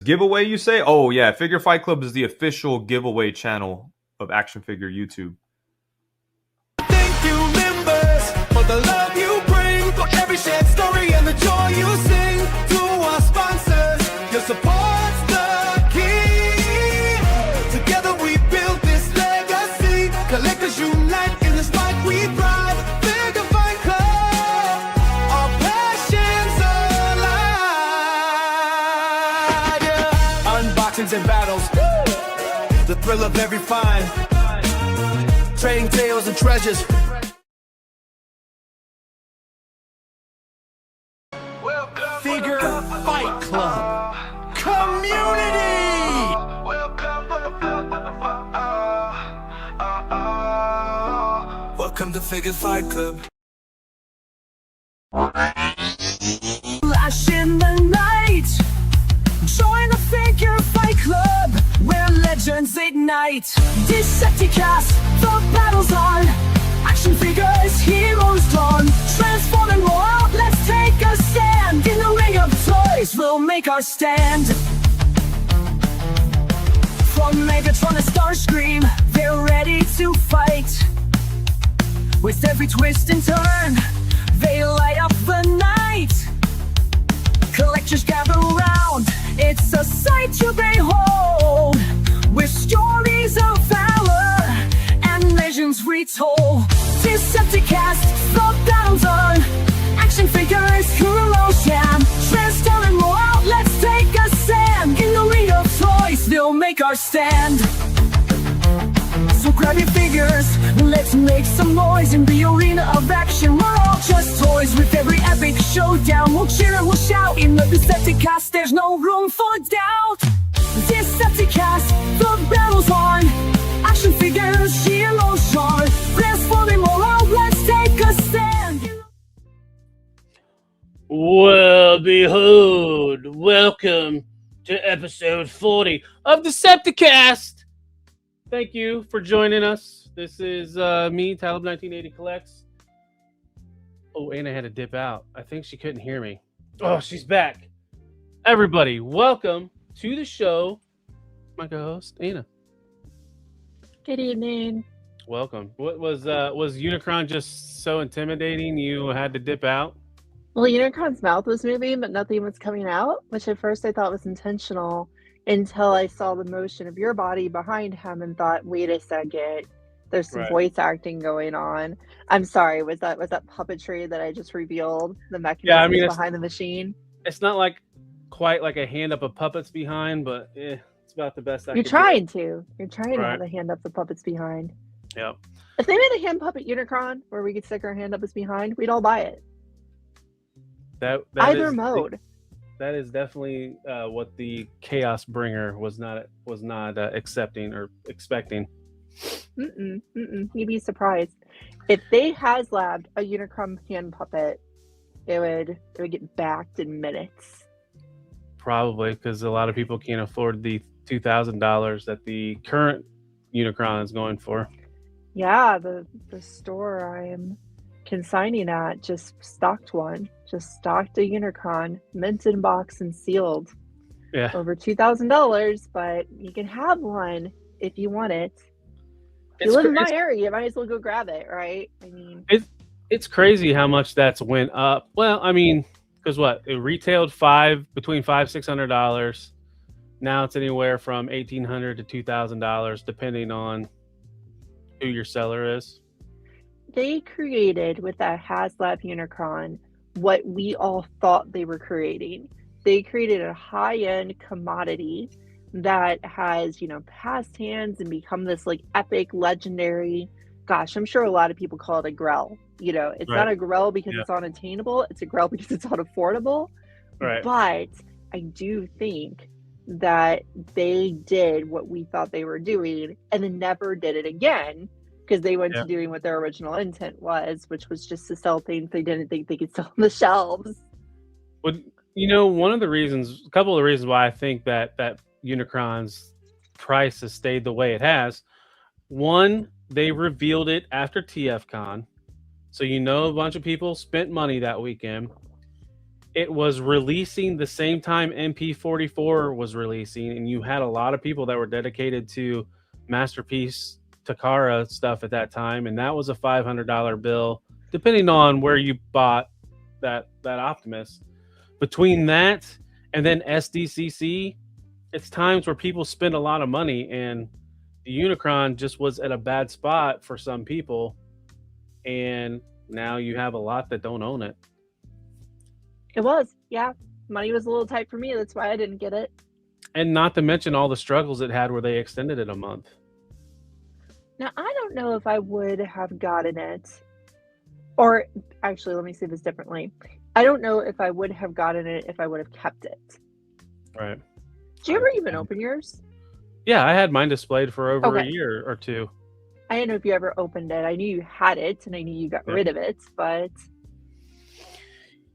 Giveaway, you say? Oh, yeah. Figure Fight Club is the official giveaway channel of Action Figure YouTube. Thank you, members, for the love you bring, for every shared story and the joy you sing. To our sponsors, your support's the key. Together we build this legacy. Collectors unite in this fight we thrive. Figure Fight Club, our passions alive. Yeah. Unboxings and battles, the thrill of every find. Trading tales and treasures. Figure Fight Club Community. Welcome to Figure Fight Club. Flash in the night. Join the Figure Fight Club, where legends ignite. Decepticast, the battle's on. Action figures, heroes drawn. Transform and roll out, let's take a stand. In the ring of toys, we'll make our stand. From Megatron to Starscream, they're ready to fight. With every twist and turn, they light up the night. Collectors gather round, it's a sight to behold. With stories of valor and legends retold. Decepticast, the battle's on. Action figures, heroes jam. Transform and roll out, let's take a stand. In the ring of toys, they'll make our stand. So grab your figures, let's make some noise. In the arena of action, we're all just toys. With every epic showdown, we'll cheer and we'll shout. In the Decepticast, there's no room for doubt. Decepticast, the battle's on. Action figures, heroes drawn. Transforming all out, let's take a stand. Well, behold, welcome to episode 40 of Decepticast. Thank you for joining us. This is me, Talib1980 Collects. Oh, Anna had to dip out. I think she couldn't hear me. Oh, she's back. Everybody, welcome to the show. My co-host, Anna. Good evening. Welcome. What was Unicron just so intimidating you had to dip out? Well, Unicron's mouth was moving, but nothing was coming out, which at first I thought was intentional until I saw the motion of your body behind him and thought, wait a second, there's some voice acting going on. I'm sorry, was that puppetry that I just revealed? The mechanism behind the machine? It's not like quite like a hand up of puppets behind, but it's about the best I can do. You're trying to have a hand up the puppets behind. Yep. If they made a hand puppet Unicron where we could stick our hand up his behind, we'd all buy it. That Either mode. That is definitely what the Chaos Bringer was not accepting or expecting. You'd be surprised if they HasLabbed a Unicron hand puppet. It would get backed in minutes. Probably because a lot of people can't afford the $2,000 that the current Unicron is going for. Yeah, the store I am consigning at just stocked one. Just stocked a Unicron, mint in box and sealed. Yeah. Over $2,000, but you can have one if you want it. If you live in my area, you might as well go grab it, right? I mean, it's crazy how much that's went up. Well, I mean, because it retailed between $500-$600. Now it's anywhere from $1,800 to $2,000, depending on who your seller is. They created with that HasLab Unicron what we all thought they were creating. They created a high-end commodity that has, passed hands and become this like epic, legendary. Gosh, I'm sure a lot of people call it a Grell. It's not a Grell because it's unattainable. It's a Grell because it's unaffordable. Right. But I do think that they did what we thought they were doing and then never did it again. Because they went to doing what their original intent was, which was just to sell things they didn't think they could sell on the shelves. Well, a couple of the reasons why I think that Unicron's price has stayed the way it has. One, they revealed it after TFCon. So a bunch of people spent money that weekend. it was releasing the same time MP44 was releasing, and you had a lot of people that were dedicated to Masterpiece Takara stuff at that time, and that was a $500 bill, depending on where you bought that Optimus. Between that and then SDCC, it's times where people spend a lot of money, and the Unicron just was at a bad spot for some people, and now you have a lot that don't own it. It was, yeah. Money was a little tight for me. That's why I didn't get it. And not to mention all the struggles it had where they extended it a month. Now, I don't know if I would have gotten it. Or actually, let me say this differently. I don't know if I would have gotten it if I would have kept it. Right. Did you ever even open yours? Yeah, I had mine displayed for over a Okay. year or two. I didn't know if you ever opened it. I knew you had it, and I knew you got rid of it, but...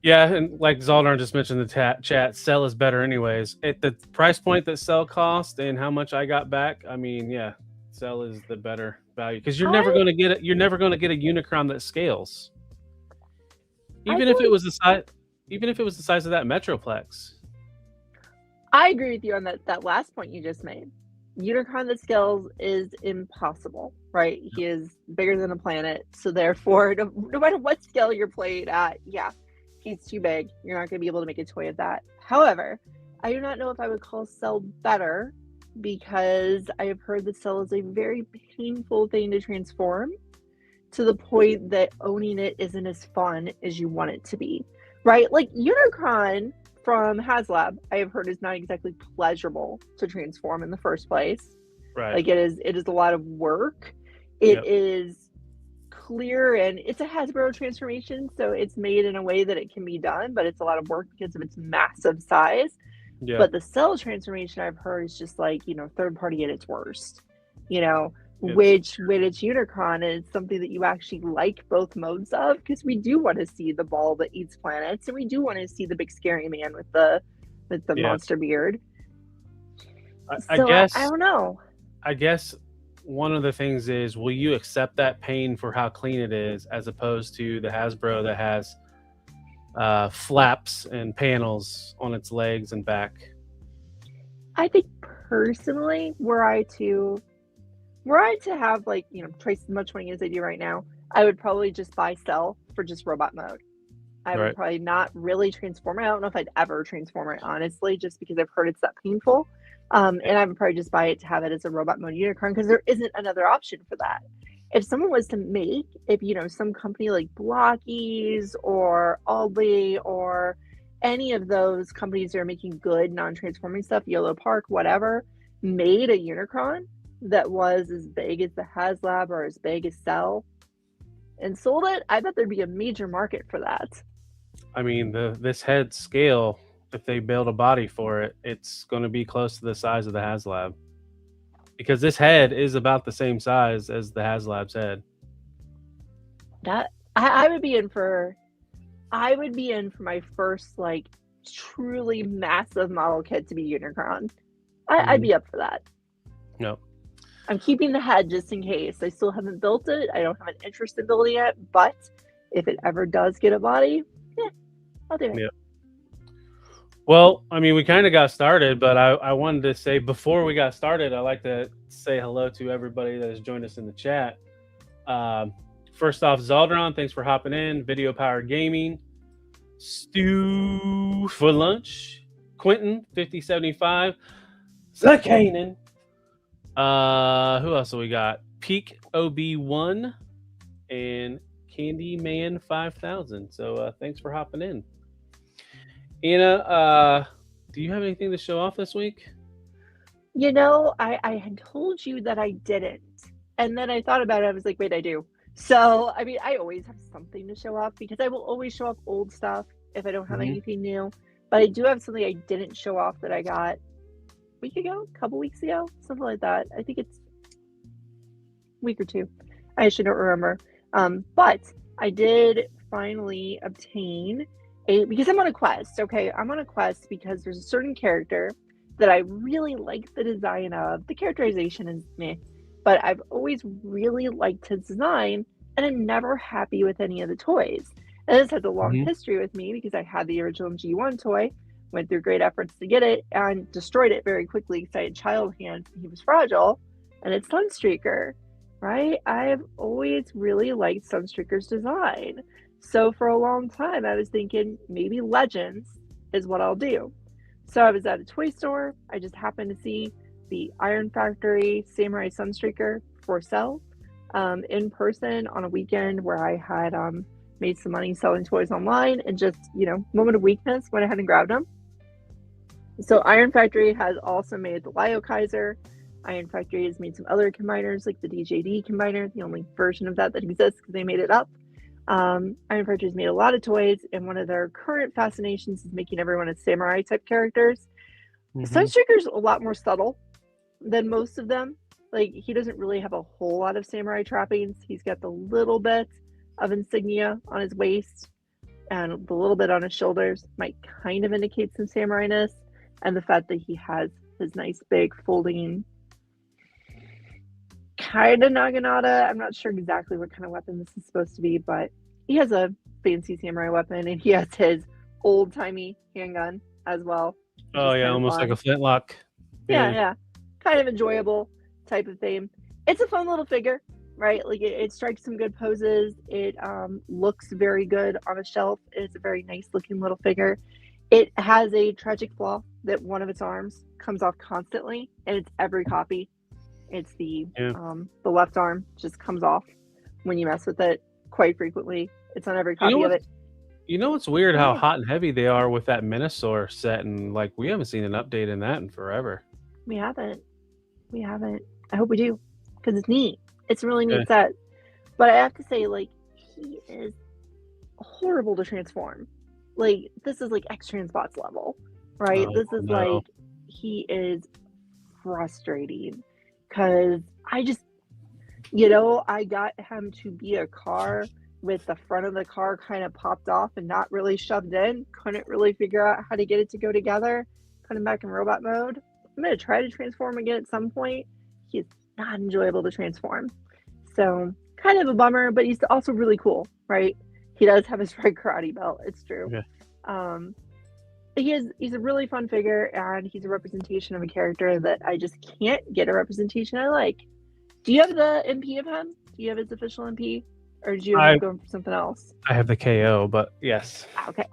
Yeah, and like Zaldar just mentioned in the chat, Cell is better anyways. At the price point that Cell cost and how much I got back, I mean, yeah, Cell is the better value because you're never going to get it. You're never going to get a Unicron that scales, even if it was the size, of that Metroplex. I agree with you on that last point you just made. Unicron that scales is impossible, right? He is bigger than a planet, so therefore, no matter what scale you're played at, yeah. He's too big. You're not going to be able to make a toy of that. However, I do not know if I would call Cell better because I have heard that Cell is a very painful thing to transform to the point that owning it isn't as fun as you want it to be, right? Like Unicron from HasLab, I have heard is not exactly pleasurable to transform in the first place. Right. Like it is a lot of work. It is clear, and it's a Hasbro transformation, so it's made in a way that it can be done, but it's a lot of work because of its massive size. Yeah. But the Cell transformation I've heard is just like, third party at its worst, which with its Unicron is something that you actually like both modes of, because we do want to see the ball that eats planets, and we do want to see the big scary man with the monster beard. I guess I don't know. I guess one of the things is, will you accept that pain for how clean it is, as opposed to the Hasbro that has flaps and panels on its legs and back? I think personally, were I to have twice as much money as I do right now, I would probably just buy Cell for just robot mode. I would probably not really transform it. I don't know if I'd ever transform it, honestly, just because I've heard it's that painful. And I would probably just buy it to have it as a robot mode Unicron, because there isn't another option for that. If someone was to make, some company like Blockies or Aldley or any of those companies that are making good non-transforming stuff, Yellow Park, whatever, made a Unicron that was as big as the HasLab or as big as Cell and sold it, I bet there'd be a major market for that. I mean, this head scale, if they build a body for it, it's going to be close to the size of the HasLab, because this head is about the same size as the HasLab's head. That I would be in for my first truly massive model kit to be Unicron. I'd be up for that. No. I'm keeping the head just in case. I still haven't built it. I don't have an interest in building it, but if it ever does get a body, I'll do it. Yeah. Well, I mean, we kind of got started, but I wanted to say before we got started, I'd like to say hello to everybody that has joined us in the chat. First off, Zaldron, thanks for hopping in. Video Powered Gaming. Stew for Lunch. Quentin, 5075. Zakanen. Who else do we got? Peak OB1 and Candyman 5000. So thanks for hopping in. Anna, do you have anything to show off this week? I had told you that I didn't. And then I thought about it. I was like, wait, I do. So, I mean, I always have something to show off, because I will always show off old stuff if I don't have anything new. But I do have something I didn't show off that I got a couple weeks ago, something like that. I think it's a week or two. I should not remember. But I did finally obtain because I'm on a quest. Okay, I'm on a quest because there's a certain character that I really like the design of. The characterization is meh, but I've always really liked his design, and I'm never happy with any of the toys. And this has a long Mhm. history with me because I had the original G1 toy, went through great efforts to get it, and destroyed it very quickly because I had child hands and he was fragile. And it's Sunstreaker, right? I've always really liked Sunstreaker's design. So for a long time, I was thinking maybe Legends is what I'll do. So I was at a toy store. I just happened to see the Iron Factory Samurai Sunstreaker for sale in person on a weekend where I had made some money selling toys online, and just, moment of weakness, went ahead and grabbed them. So Iron Factory has also made the Lyo Kaiser. Iron Factory has made some other combiners like the DJD combiner, the only version of that exists because they made it up. Iron Factory has made a lot of toys, and one of their current fascinations is making everyone as samurai type characters. Sunstreaker's a lot more subtle than most of them. Like, he doesn't really have a whole lot of samurai trappings. He's got the little bit of insignia on his waist and the little bit on his shoulders might kind of indicate some samurai-ness, and the fact that he has his nice big folding kind of naginata. I'm not sure exactly what kind of weapon this is supposed to be, but he has a fancy samurai weapon, and he has his old-timey handgun as well. Oh yeah, almost like a flintlock. Yeah. Kind of enjoyable type of theme. It's a fun little figure, right? Like, it strikes some good poses. It looks very good on a shelf. It's a very nice looking little figure. It has a tragic flaw that one of its arms comes off constantly, and it's every copy. It's the left arm just comes off when you mess with it quite frequently. It's on every copy of it. You know what's weird? How hot and heavy they are with that Minosaur set, and like we haven't seen an update in that in forever. We haven't. I hope we do, because it's neat. It's a really neat set. But I have to say, like, he is horrible to transform. Like, this is like X-Transbots level, right? This is like, he is frustrating, because I just, I got him to be a car with the front of the car kind of popped off and not really shoved in. Couldn't really figure out how to get it to go together. Put him back in robot mode. I'm going to try to transform again at some point. He's not enjoyable to transform. So, kind of a bummer, but he's also really cool, right? He does have his red karate belt. It's true. Okay. He's a really fun figure, and he's a representation of a character that I just can't get a representation I like. Do you have the MP of him? Do you have his official MP? Or did you end up going for something else? I have the KO, but yes. Okay.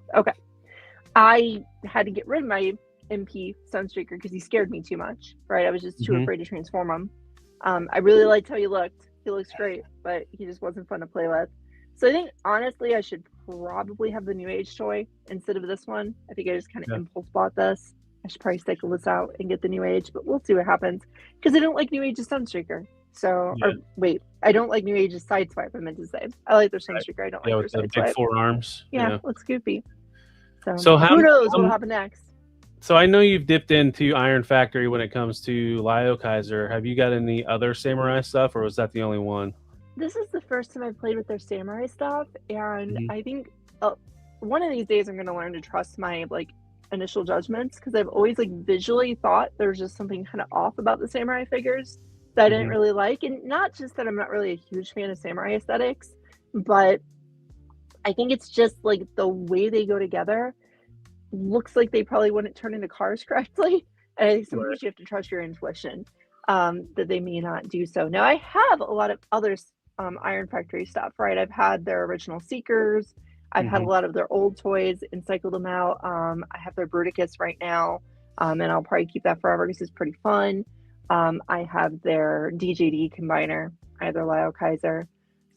I had to get rid of my MP Sunstreaker because he scared me too much, right? I was just too afraid to transform him. I really liked how he looked. He looks great, but he just wasn't fun to play with. So I think, honestly, I should probably have the New Age toy instead of this one. I think I just kind of impulse bought this. I should probably cycle this out and get the New Age, but we'll see what happens. Because I don't like New Age's Sunstreaker. So, or wait, I don't like New Age's Sideswipe, I meant to say. I like their Sunstreaker. I don't like their Sideswipe. Big forearms. Yeah, looks goofy. So who knows what'll happen next? So I know you've dipped into Iron Factory when it comes to Lyo Kaiser. Have you got any other samurai stuff, or was that the only one? This is the first time I've played with their samurai stuff, and I think one of these days I'm going to learn to trust my initial judgments, because I've always visually thought there's just something kind of off about the samurai figures that I didn't really like. And not just that I'm not really a huge fan of samurai aesthetics, but I think it's just the way they go together looks like they probably wouldn't turn into cars correctly. And I think sometimes you have to trust your intuition that they may not do so. Now, I have a lot of other Iron Factory stuff, right? I've had their original Seekers. I've had a lot of their old toys and cycled them out. I have their Bruticus right now, and I'll probably keep that forever because it's pretty fun. I have their DJD combiner. I have their Lyo Kaiser.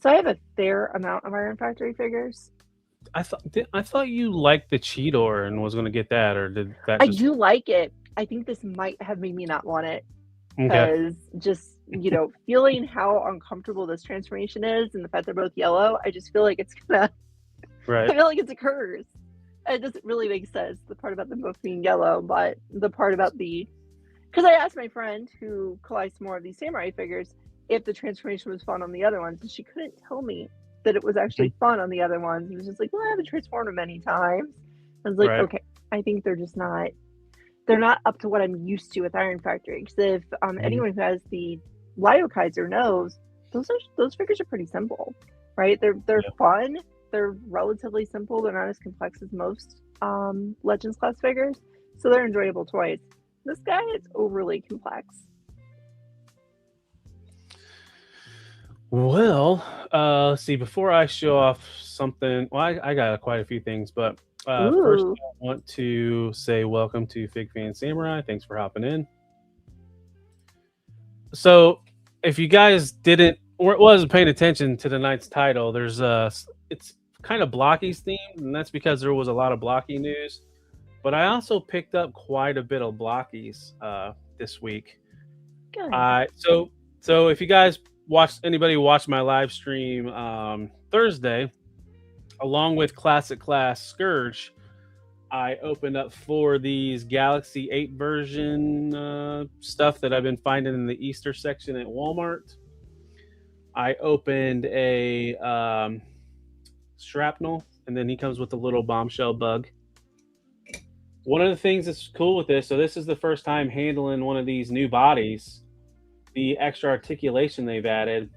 So I have a fair amount of Iron Factory figures. I thought you liked the Cheetor and was going to get that, or did that? I do like it. I think this might have made me not want it, because just feeling how uncomfortable this transformation is, and the fact they're both yellow, I just feel like it's gonna. Right. I feel like it's a curse. It doesn't really make sense, the part about them both being yellow, but the part about because I asked my friend who collects more of these samurai figures if the transformation was fun on the other ones, and she couldn't tell me that it was actually fun on the other ones. It was just well, I haven't transformed them many times. I was okay, I think they're just not. They're not up to what I'm used to with Iron Factory. Because if anyone who has the Lyo Kaiser knows, those figures are pretty simple, right? They're fun, they're relatively simple. They're not as complex as most Legends class figures, so they're enjoyable toys. This guy is overly complex. Well, let's see. Before I show off something, well, I got quite a few things, but first Ooh. I want to say welcome to Fig Fan Samurai. Thanks for hopping in. So, if you guys didn't or wasn't paying attention to tonight's title, there's it's kind of Blocky's themed, and that's because there was a lot of Blocky news. But I also picked up quite a bit of Blockies this week. Good. So if you guys anybody watched my live stream Thursday, along with Classic Class Scourge, I opened up 4 of these Galaxy 8 version stuff that I've been finding in the Easter section at Walmart. I opened a Shrapnel, and then he comes with a little bombshell bug. One of the things that's cool with this, so this is the first time handling one of these new bodies, the extra articulation they've added.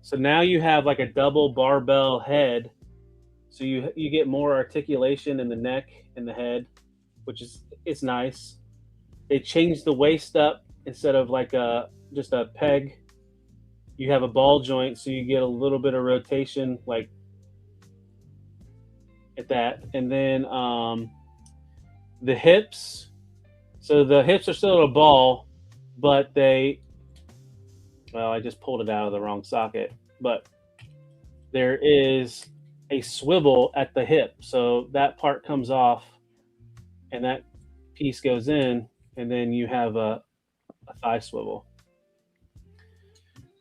So now you have like a double barbell head. So you get more articulation in the neck and the head, which it's nice. They changed the waist up instead of like just a peg. You have a ball joint, so you get a little bit of rotation like at that. And then the hips. So the hips are still a ball, but I just pulled it out of the wrong socket. But there is a swivel at the hip, so that part comes off and that piece goes in, and then you have a thigh swivel.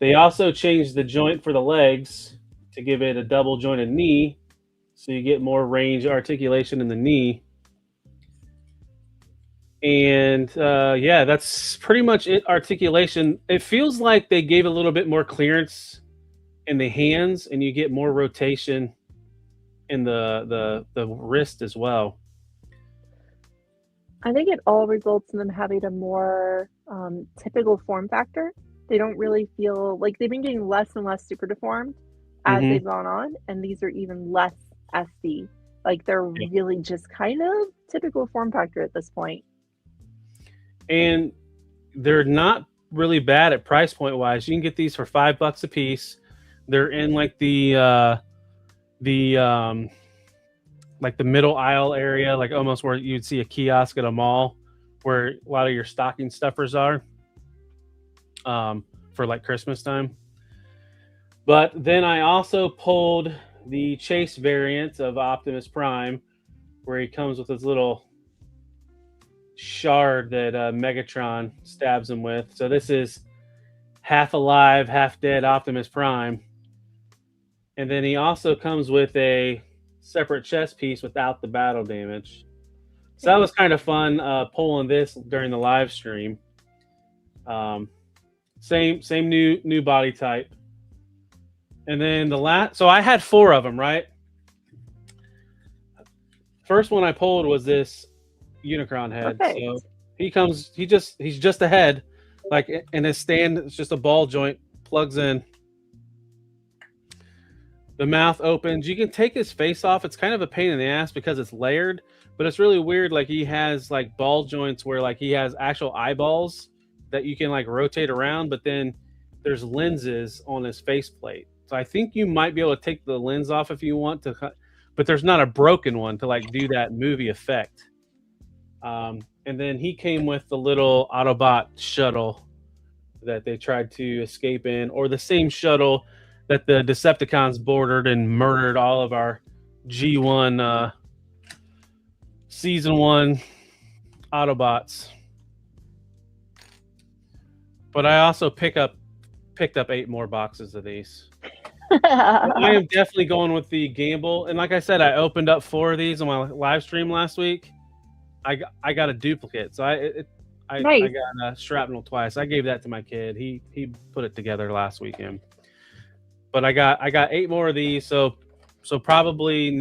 They also changed the joint for the legs to give it a double jointed knee, so you get more range articulation in the knee. And that's pretty much it. Articulation. It feels like they gave a little bit more clearance in the hands, and you get more rotation in the wrist as well. I think it all results in them having a more typical form factor. They don't really feel like they've been getting less and less super deformed as they've gone on, and these are even less SD. Like they're really just kind of typical form factor at this point. And they're not really bad at price point wise. You can get these for $5 a piece. They're in like the middle aisle area, like almost where you'd see a kiosk at a mall, where a lot of your stocking stuffers are for like Christmas time. But then I also pulled the Chase variant of Optimus Prime, where he comes with his little shard that Megatron stabs him with. So this is half alive, half dead Optimus Prime. And then he also comes with a separate chest piece without the battle damage. So that was kind of fun pulling this during the live stream. Same new body type. And then so I had 4 of them, right? First one I pulled was this Unicron head. Perfect. So he's just a head, like in his stand. It's just a ball joint, plugs in. The mouth opens. You can take his face off. It's kind of a pain in the ass because it's layered, but it's really weird. Like he has like ball joints where like he has actual eyeballs that you can like rotate around, but then there's lenses on his faceplate. So I think you might be able to take the lens off if you want to, but there's not a broken one to like do that movie effect. And then he came with the little Autobot shuttle that they tried to escape in, or the same shuttle that the Decepticons boarded and murdered all of our G1 Season 1 Autobots. But I also picked up 8 more boxes of these. I am definitely going with the gamble. And like I said, I opened up 4 of these on my live stream last week. I got a duplicate, so I Nice. I got a shrapnel twice. I gave that to my kid. He put it together last weekend. But I got 8 more of these, so probably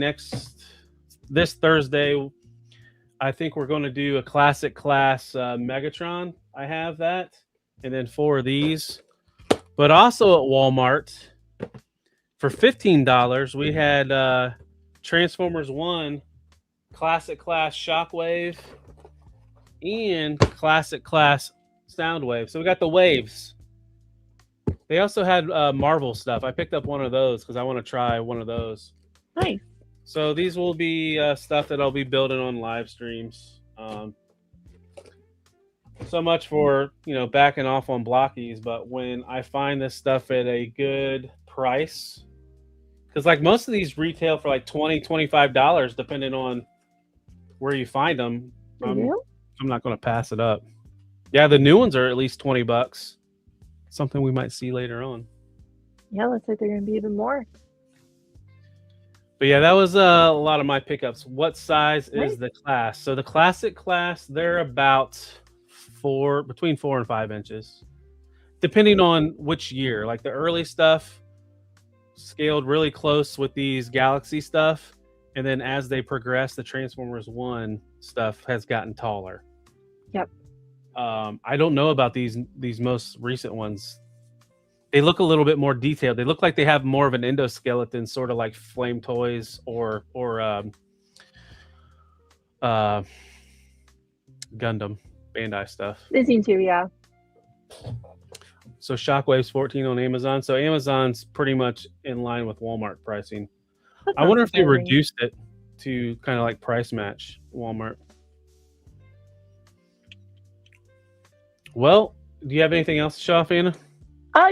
this Thursday, I think we're going to do a classic class Megatron. I have that, and then 4 of these. But also at Walmart, For $15, we had Transformers 1 Classic Class Shockwave and Classic Class Soundwave. So we got the waves. They also had Marvel stuff. I picked up one of those because I want to try one of those. Nice. So these will be stuff that I'll be building on live streams. So much for, backing off on blockies, but when I find this stuff at a good price, because like most of these retail for like $20, $25, depending on where you find them, I'm not going to pass it up. Yeah, the new ones are at least $20. Something we might see later on. Yeah, looks like they're going to be even more. But yeah, that was a lot of my pickups. What size is the class? So the classic class, they're about between 4 and 5 inches, depending on which year. Like the early stuff scaled really close with these Galaxy stuff, and then as they progress, the Transformers 1 stuff has gotten taller. Yep. I don't know about these most recent ones. They look a little bit more detailed. They look like they have more of an endoskeleton, sort of like Flame Toys or Gundam Bandai stuff. They seem to, yeah. So Shockwave's $14 on Amazon. So Amazon's pretty much in line with Walmart pricing. I wonder if they reduced it to kind of like price match Walmart. Well, do you have anything else to show off, Anna?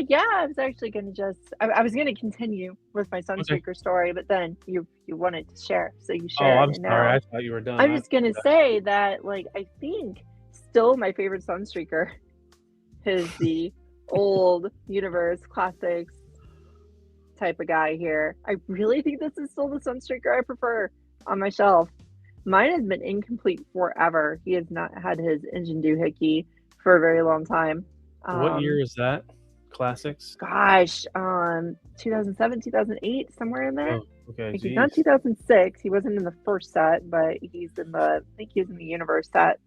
Yeah, I was actually going to I was going to continue with my Sunstreaker story, but then you wanted to share, so you shared. Oh, I'm sorry. I thought you were done. I'm just going to say that, like, I think still my favorite Sunstreaker is the old Universe Classics type of guy here. I really think this is still the Sunstreaker I prefer on my shelf. Mine has been incomplete forever. He has not had his engine doohickey for a very long time. What year is that? Classics? Gosh, 2007, 2008, somewhere in there. Oh, okay. He's not 2006. He wasn't in the first set, but he's in I think he was in the Universe set.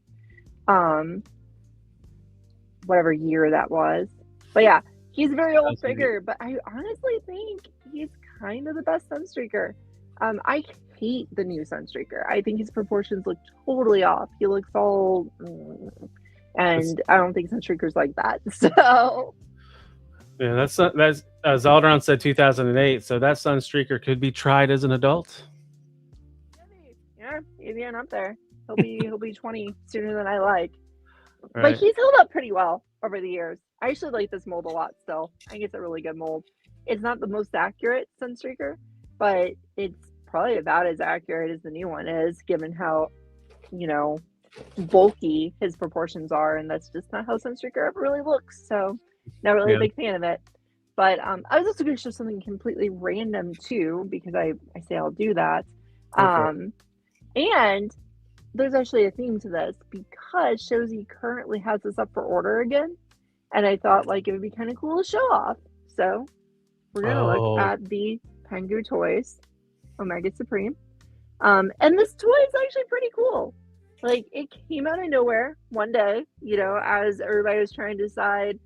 Whatever year that was. But yeah, he's a very old figure, but I honestly think he's kind of the best Sunstreaker. I hate the new Sunstreaker. I think his proportions look totally off. He looks all... and I don't think Sunstreaker's like that. So... Yeah, that's Zaldron said 2008, so that Sunstreaker could be tried as an adult. Yeah, he's getting up there. He'll be 20 sooner than I like. Right. But he's held up pretty well over the years. I actually like this mold a lot still. I think it's a really good mold. It's not the most accurate Sunstreaker, but it's probably about as accurate as the new one is, given how, bulky his proportions are, and that's just not how Sunstreaker ever really looks. So not really a big fan of it. But I was also going to show something completely random too, because I say I'll do that. Okay. And there's actually a theme to this, because Shozi currently has this up for order again, and I thought like it would be kind of cool to show off. So we're gonna look at the Pengu Toys Omega Supreme, and this toy is actually pretty cool. Like, it came out of nowhere one day, as everybody was trying to decide,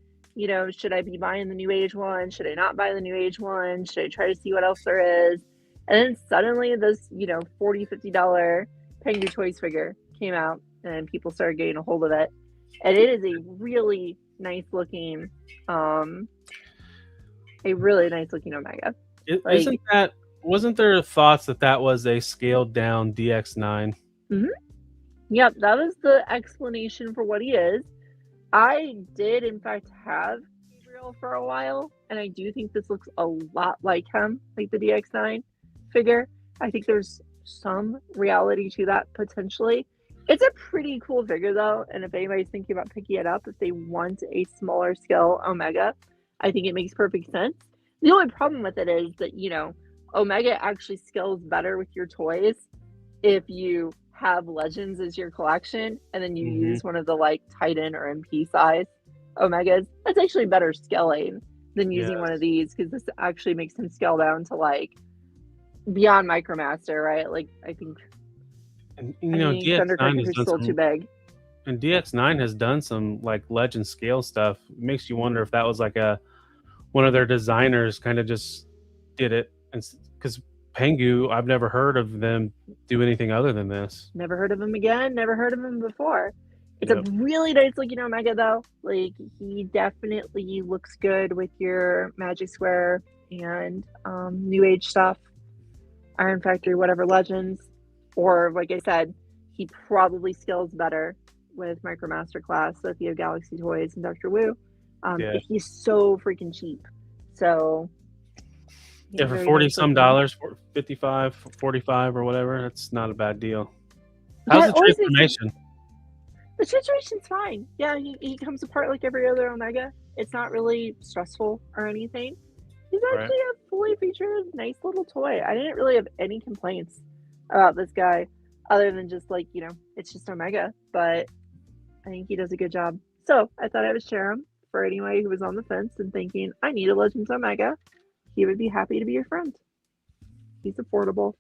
should I be buying the New Age one? Should I not buy the New Age one? Should I try to see what else there is? And then suddenly this, $40, $50 Pengu Toys figure came out, and people started getting a hold of it. And it is a really nice looking Omega. Wasn't there thoughts that was a scaled down DX9? Mm-hmm. Yep, that was the explanation for what he is. I did, in fact, have Gabriel for a while, and I do think this looks a lot like him, like the DX9 figure. I think there's some reality to that, potentially. It's a pretty cool figure, though, and if anybody's thinking about picking it up, if they want a smaller scale Omega, I think it makes perfect sense. The only problem with it is that, Omega actually scales better with your toys if you have Legends as your collection, and then you use one of the Titan or MP size Omegas. That's actually better scaling than using one of these, because this actually makes him scale down to beyond Micromaster, right? I think, and DX9 is still too big. And DX9 has done some Legend scale stuff. It makes you wonder if that was one of their designers kind of just did it, and because Pengu, I've never heard of them do anything other than this. Never heard of him again. Never heard of him before. It's Yep. a really nice looking Omega though. Like he definitely looks good with your Magic Square and New Age stuff, Iron Factory, whatever Legends, or like I said, he probably scales better with Micro Masterclass. So if you have Galaxy Toys and Dr. Wu, he's so freaking cheap. So Yeah, for 40 some dollars, 55, 45 or whatever, that's not a bad deal. How's the transformation? The transformation's fine. Yeah, he comes apart like every other Omega. It's not really stressful or anything. He's actually a fully featured, nice little toy. I didn't really have any complaints about this guy, other than just like, it's just Omega. But I think he does a good job. So I thought I would share him for anybody who was on the fence and thinking, I need a Legends Omega. He would be happy to be your friend. He's affordable.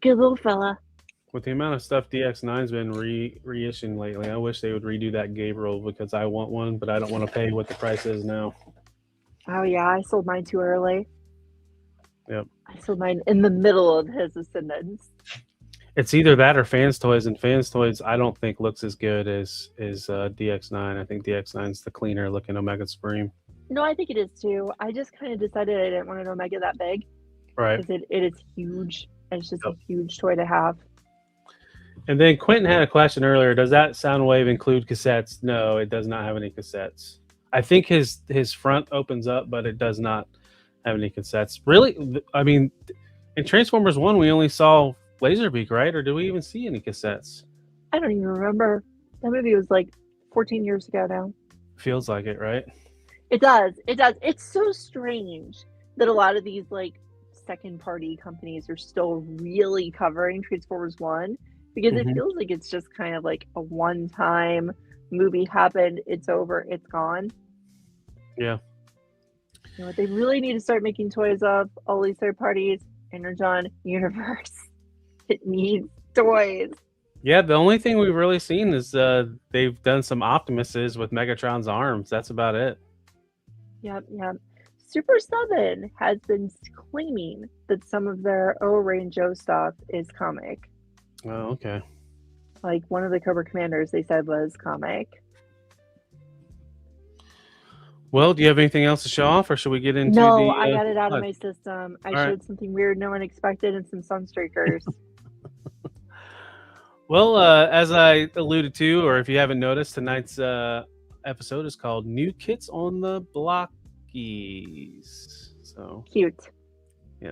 Good little fella. With the amount of stuff DX9's been reissuing lately, I wish they would redo that Gabriel because I want one, but I don't want to pay what the price is now. Oh yeah, I sold mine too early. Yep. I sold mine in the middle of his ascendance. It's either that or Fans Toys, and Fans Toys I don't think looks as good as DX9. I think DX9's the cleaner looking Omega Supreme. No, I think it is too. I just kind of decided I didn't want an Omega that big. Right. Because it is huge. It's just a huge toy to have. And then Quentin had a question earlier. Does that Soundwave include cassettes? No, it does not have any cassettes. I think his front opens up, but it does not have any cassettes. Really? I mean, in Transformers 1, we only saw Laserbeak, right? Or do we even see any cassettes? I don't even remember. That movie was like 14 years ago now. Feels like it, right? It does. It does. It's so strange that a lot of these like second party companies are still really covering Transformers 1 because it feels like it's just kind of like a one-time movie happened, it's over, it's gone. Yeah. You know what they really need to start making toys of, all these third parties, Energon Universe. It needs toys. Yeah, the only thing we've really seen is they've done some Optimuses with Megatron's arms. That's about it. Yep. Super 7 has been claiming that some of their O-Range O stuff is comic. Oh, okay. Like one of the Cobra Commanders they said was comic. Well, do you have anything else to show off, or should we get into No, I got it out of my system. I showed something weird no one expected and some Sunstreakers. Well, as I alluded to, or if you haven't noticed, tonight's episode is called New Kits on the Blockies. So cute. Yeah.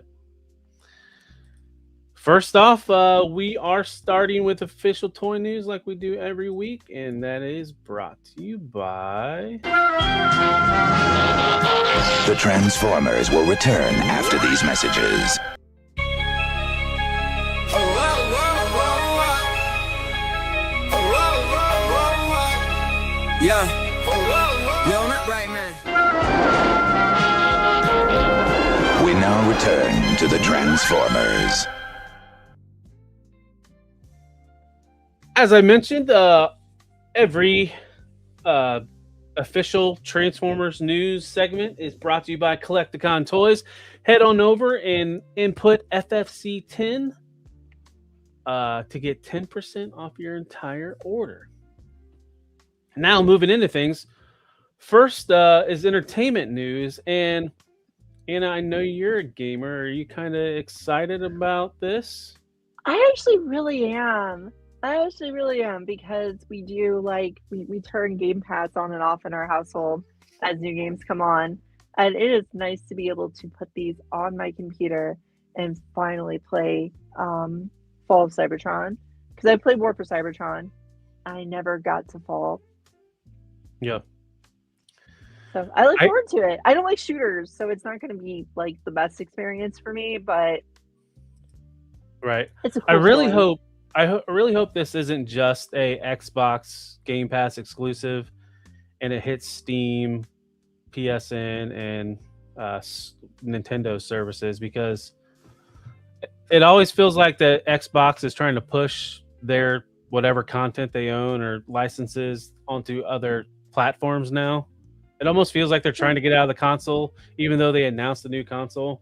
First off, we are starting with official toy news like we do every week, and that is brought to you by... The Transformers will return after these messages. Yeah. Right, man. We now return to the Transformers. As I mentioned, every official Transformers news segment is brought to you by Collecticon Toys. Head on over and input FFC 10 to get 10% off your entire order. Now, moving into things, first is entertainment news, and Anna, I know you're a gamer. Are you kind of excited about this? I actually really am. Because we do we turn Game Pass on and off in our household as new games come on, and it is nice to be able to put these on my computer and finally play Fall of Cybertron, because I played War for Cybertron. I never got to Fall. Yeah. So I look forward to it. I don't like shooters, so it's not going to be like the best experience for me, but right. It's a cool I really story. hope this isn't just a Xbox Game Pass exclusive, and it hits Steam, PSN, and Nintendo services, because it always feels like the Xbox is trying to push their whatever content they own or licenses onto other platforms now. It almost feels like they're trying to get out of the console, even though they announced the new console.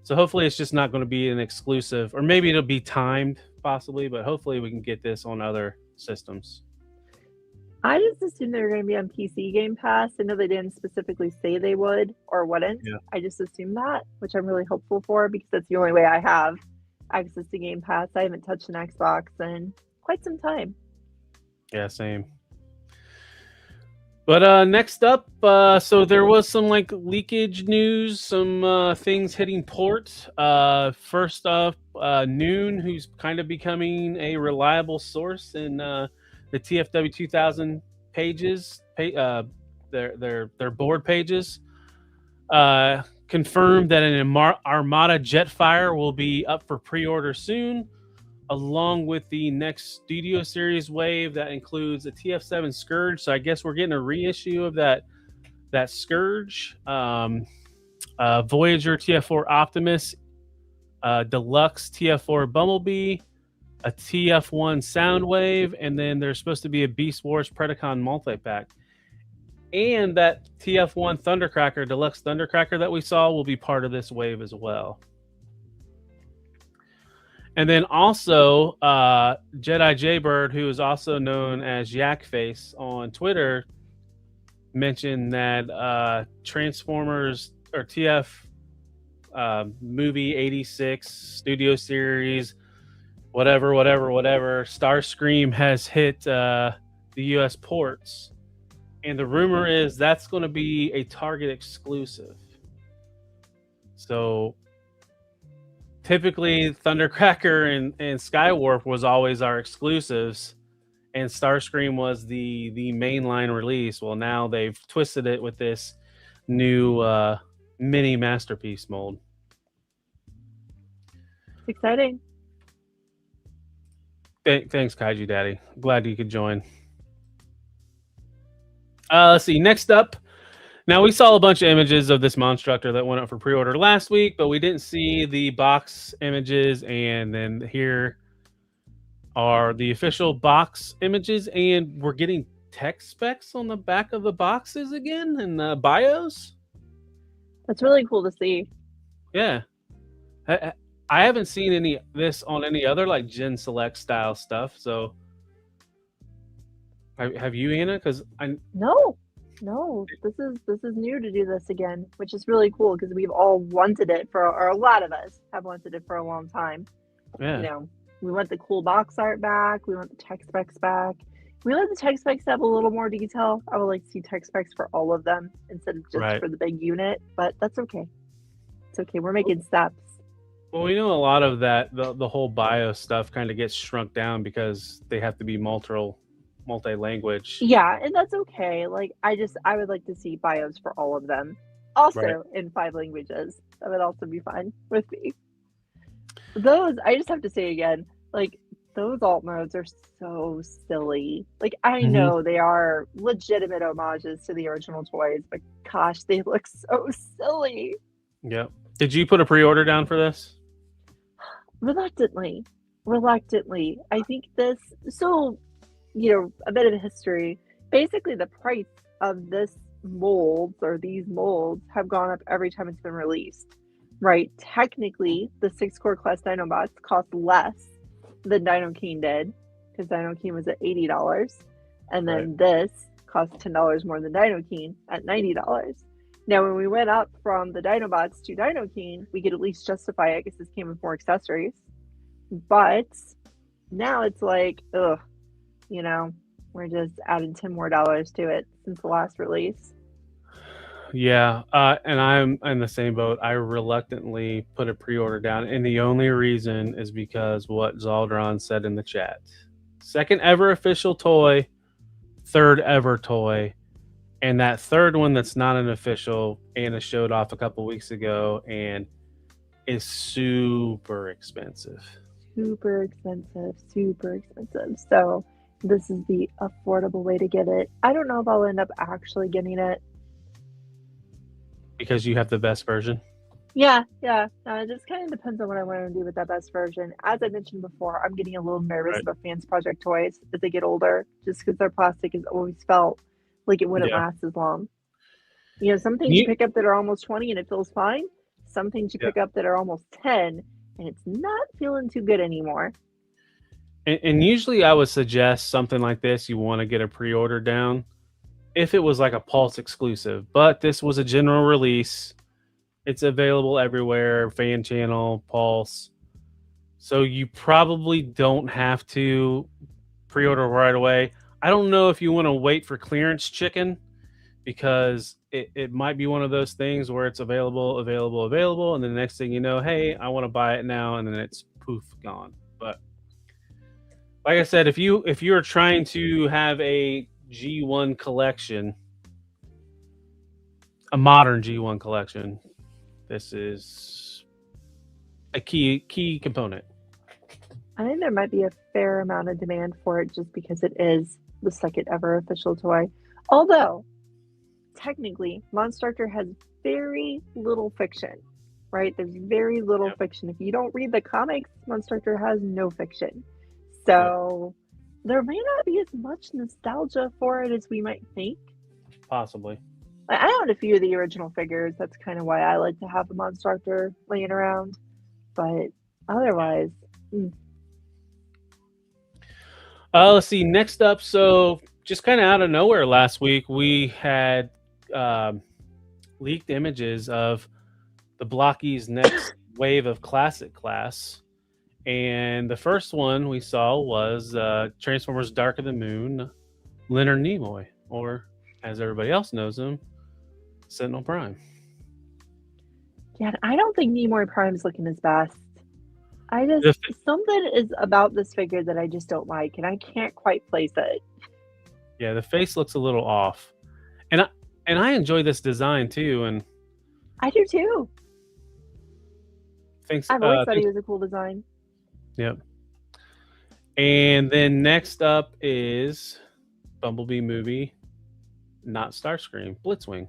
So hopefully it's just not going to be an exclusive, or maybe it'll be timed possibly, but hopefully we can get this on other systems. I just assumed they were going to be on PC Game Pass. I know they didn't specifically say they would or wouldn't. Yeah. I just assumed that, which I'm really hopeful for because that's the only way I have access to Game Pass. I haven't touched an Xbox in quite some time. Yeah, same. But next up, so there was some like leakage news, some things hitting port. First off, Noon, who's kind of becoming a reliable source in the TFW 2000 pages, their board pages, confirmed that an Armada Jetfire will be up for pre-order soon, along with the next Studio Series wave that includes a TF7 Scourge. So I guess we're getting a reissue of that Scourge, Voyager TF4 Optimus, Deluxe TF4 Bumblebee, a TF1 Soundwave, and then there's supposed to be a Beast Wars Predacon multi-pack. And that TF1 Thundercracker, Deluxe Thundercracker that we saw will be part of this wave as well. And then also, Jedi Jaybird, who is also known as Yakface on Twitter, mentioned that Transformers or TF movie 86 Studio Series, whatever, Starscream has hit the U.S. ports. And the rumor is that's going to be a Target exclusive. So typically Thundercracker and Skywarp was always our exclusives, and Starscream was the mainline release. Well, now they've twisted it with this new mini masterpiece mold. It's exciting. Thanks, Kaiju Daddy. Glad you could join. Let's see. Next up, now we saw a bunch of images of this Monstructor that went up for pre-order last week, but we didn't see the box images. And then here are the official box images, and we're getting tech specs on the back of the boxes again and the bios. That's really cool to see. Yeah. I haven't seen this on any other like Gen Select style stuff. So have you, Anna? Because No, this is new to do this again, which is really cool because we've all wanted it or a lot of us have wanted it for a long time. Yeah. You know, we want the cool box art back. We want the tech specs back. We want the tech specs to have a little more detail. I would like to see tech specs for all of them instead of just for the big unit, but that's okay. It's okay. We're making steps. Well, we know a lot of that, the whole bio stuff kind of gets shrunk down because they have to be multi-language. Yeah, and that's okay. Like, I would like to see bios for all of them. Also in 5 languages. That would also be fine with me. Those, I just have to say again, like, those alt modes are so silly. Like, I know they are legitimate homages to the original toys, but gosh, they look so silly. Yep. Did you put a pre-order down for this? Reluctantly. I think this, so, you know, a bit of history. Basically, the price of this molds or these molds have gone up every time it's been released, right? Technically, the 6-core class Dinobots cost less than Dino King did, because Dino King was at $80, and then this cost $10 more than Dino King at $90. Now, when we went up from the Dinobots to Dino King, we could at least justify it because this came with more accessories. But now it's like, ugh, you know, we're just adding $10 more to it since the last release. Yeah, and I'm in the same boat. I reluctantly put a pre-order down, and the only reason is because what Zaldron said in the chat. 2nd ever official toy, 3rd ever toy, and that 3rd one that's not an official, Anna showed off a couple weeks ago, and is super expensive. Super expensive. So this is the affordable way to get it. I don't know if I'll end up actually getting it. Because you have the best version? Yeah. It just kind of depends on what I want to do with that best version. As I mentioned before, I'm getting a little nervous about Fans Project toys as they get older, just because their plastic has always felt like it wouldn't last as long. You know, some things you pick up that are almost 20 and it feels fine. Some things you pick up that are almost 10 and it's not feeling too good anymore. And usually I would suggest something like this, you want to get a pre-order down if it was like a Pulse exclusive. But this was a general release. It's available everywhere, Fan Channel, Pulse. So you probably don't have to pre-order right away. I don't know if you want to wait for clearance chicken, because it might be one of those things where it's available, and then the next thing you know, hey, I want to buy it now, and then it's poof, gone. But like I said, if you're trying to have a G1 collection, a modern G1 collection, this is a key component. I think there might be a fair amount of demand for it just because it is the second ever official toy. Although, technically, Monster has very little fiction, right? There's very little fiction. If you don't read the comics, Monster has no fiction. So there may not be as much nostalgia for it as we might think. Possibly. I own a few of the original figures. That's kind of why I like to have a Monster laying around. But otherwise... Let's see. Next up, so just kind of out of nowhere last week, we had leaked images of the Blockies' next wave of Classic Class. And the first one we saw was Transformers Dark of the Moon, Leonard Nimoy, or as everybody else knows him, Sentinel Prime. Yeah, I don't think Nimoy Prime's looking his best. Something is about this figure that I just don't like, and I can't quite place it. Yeah, the face looks a little off, and I enjoy this design too, and I do too. Thanks. I've always thought he was a cool design. Yep. And then next up is Bumblebee movie, not Starscream, Blitzwing.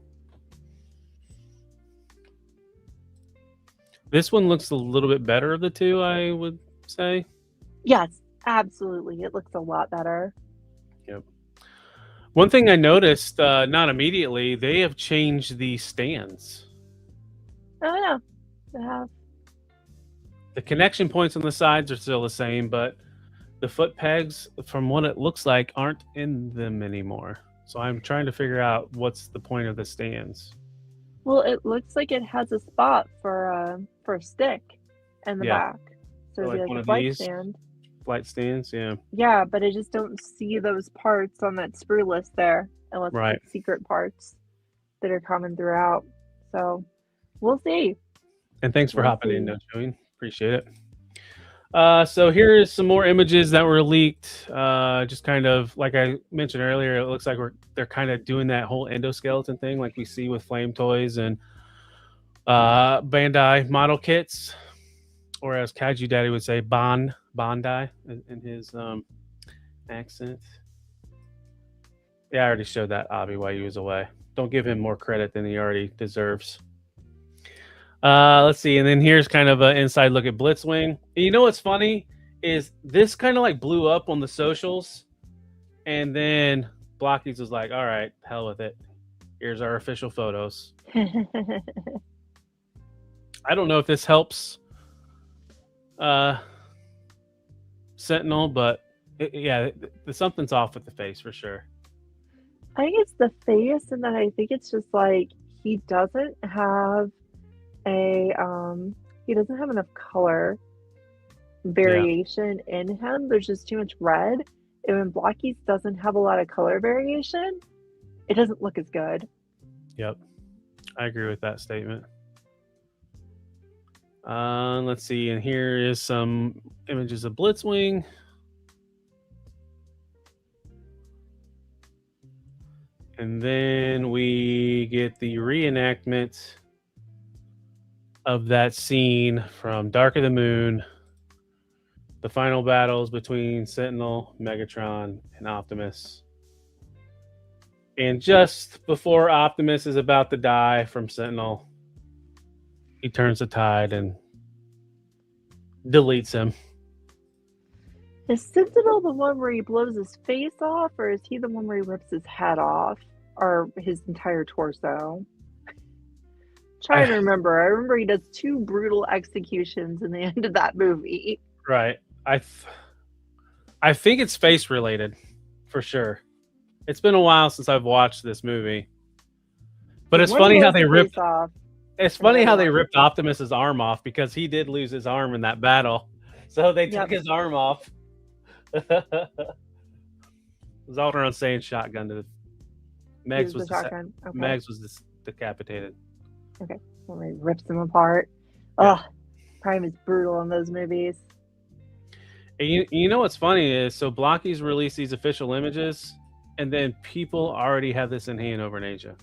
This one looks a little bit better of the two, I would say. Yes, absolutely. It looks a lot better. Yep. One thing I noticed, not immediately, they have changed the stands. Oh, yeah. They have. The connection points on the sides are still the same, but the foot pegs, from what it looks like, aren't in them anymore. So I'm trying to figure out what's the point of the stands. Well, it looks like it has a spot for a stick in the back. So it'd be like a flight stand. Flight stands, yeah. Yeah, but I just don't see those parts on that sprue list there, unless it's secret parts that are common throughout. So we'll see. And thanks for hopping in, No Chewing. Appreciate it. So here's some more images that were leaked. Just kind of like I mentioned earlier, it looks like they're kind of doing that whole endoskeleton thing like we see with Flame Toys and Bandai model kits, or as Kaiju Daddy would say, Bandai in his accent. Yeah, I already showed that Abby while he was away. Don't give him more credit than he already deserves. Let's see, and then here's kind of an inside look at Blitzwing. And you know what's funny is this kind of like blew up on the socials, and then Blockies was like, "All right, hell with it. Here's our official photos." I don't know if this helps Sentinel, but something's off with the face for sure. I think it's the face, and then I think it's just like he doesn't have enough color variation in him. There's just too much red. And when Blockies doesn't have a lot of color variation, it doesn't look as good. Yep. I agree with that statement. Let's see, and here is some images of Blitzwing. And then we get the reenactment of that scene from Dark of the Moon, the final battles between Sentinel, Megatron, and Optimus. And just before Optimus is about to die from Sentinel, he turns the tide and deletes him. Is Sentinel the one where he blows his face off, or is he the one where he rips his head off, or his entire torso? trying to remember. I remember he does 2 brutal executions in the end of that movie. Right. I think it's face related, for sure. It's been a while since I've watched this movie, but it's One funny how was they the ripped. face-off. It's and the funny how other they one- ripped Optimus's arm off because he did lose his arm in that battle, so they took Yep. his arm off. Zaldron saying shotgun to Megs Use was the shotgun. Okay. Megs was decapitated. When he rips them apart. Yeah. Oh, Prime is brutal in those movies. And you know what's funny is so Blockies release these official images, and then people already have this in hand over in Asia.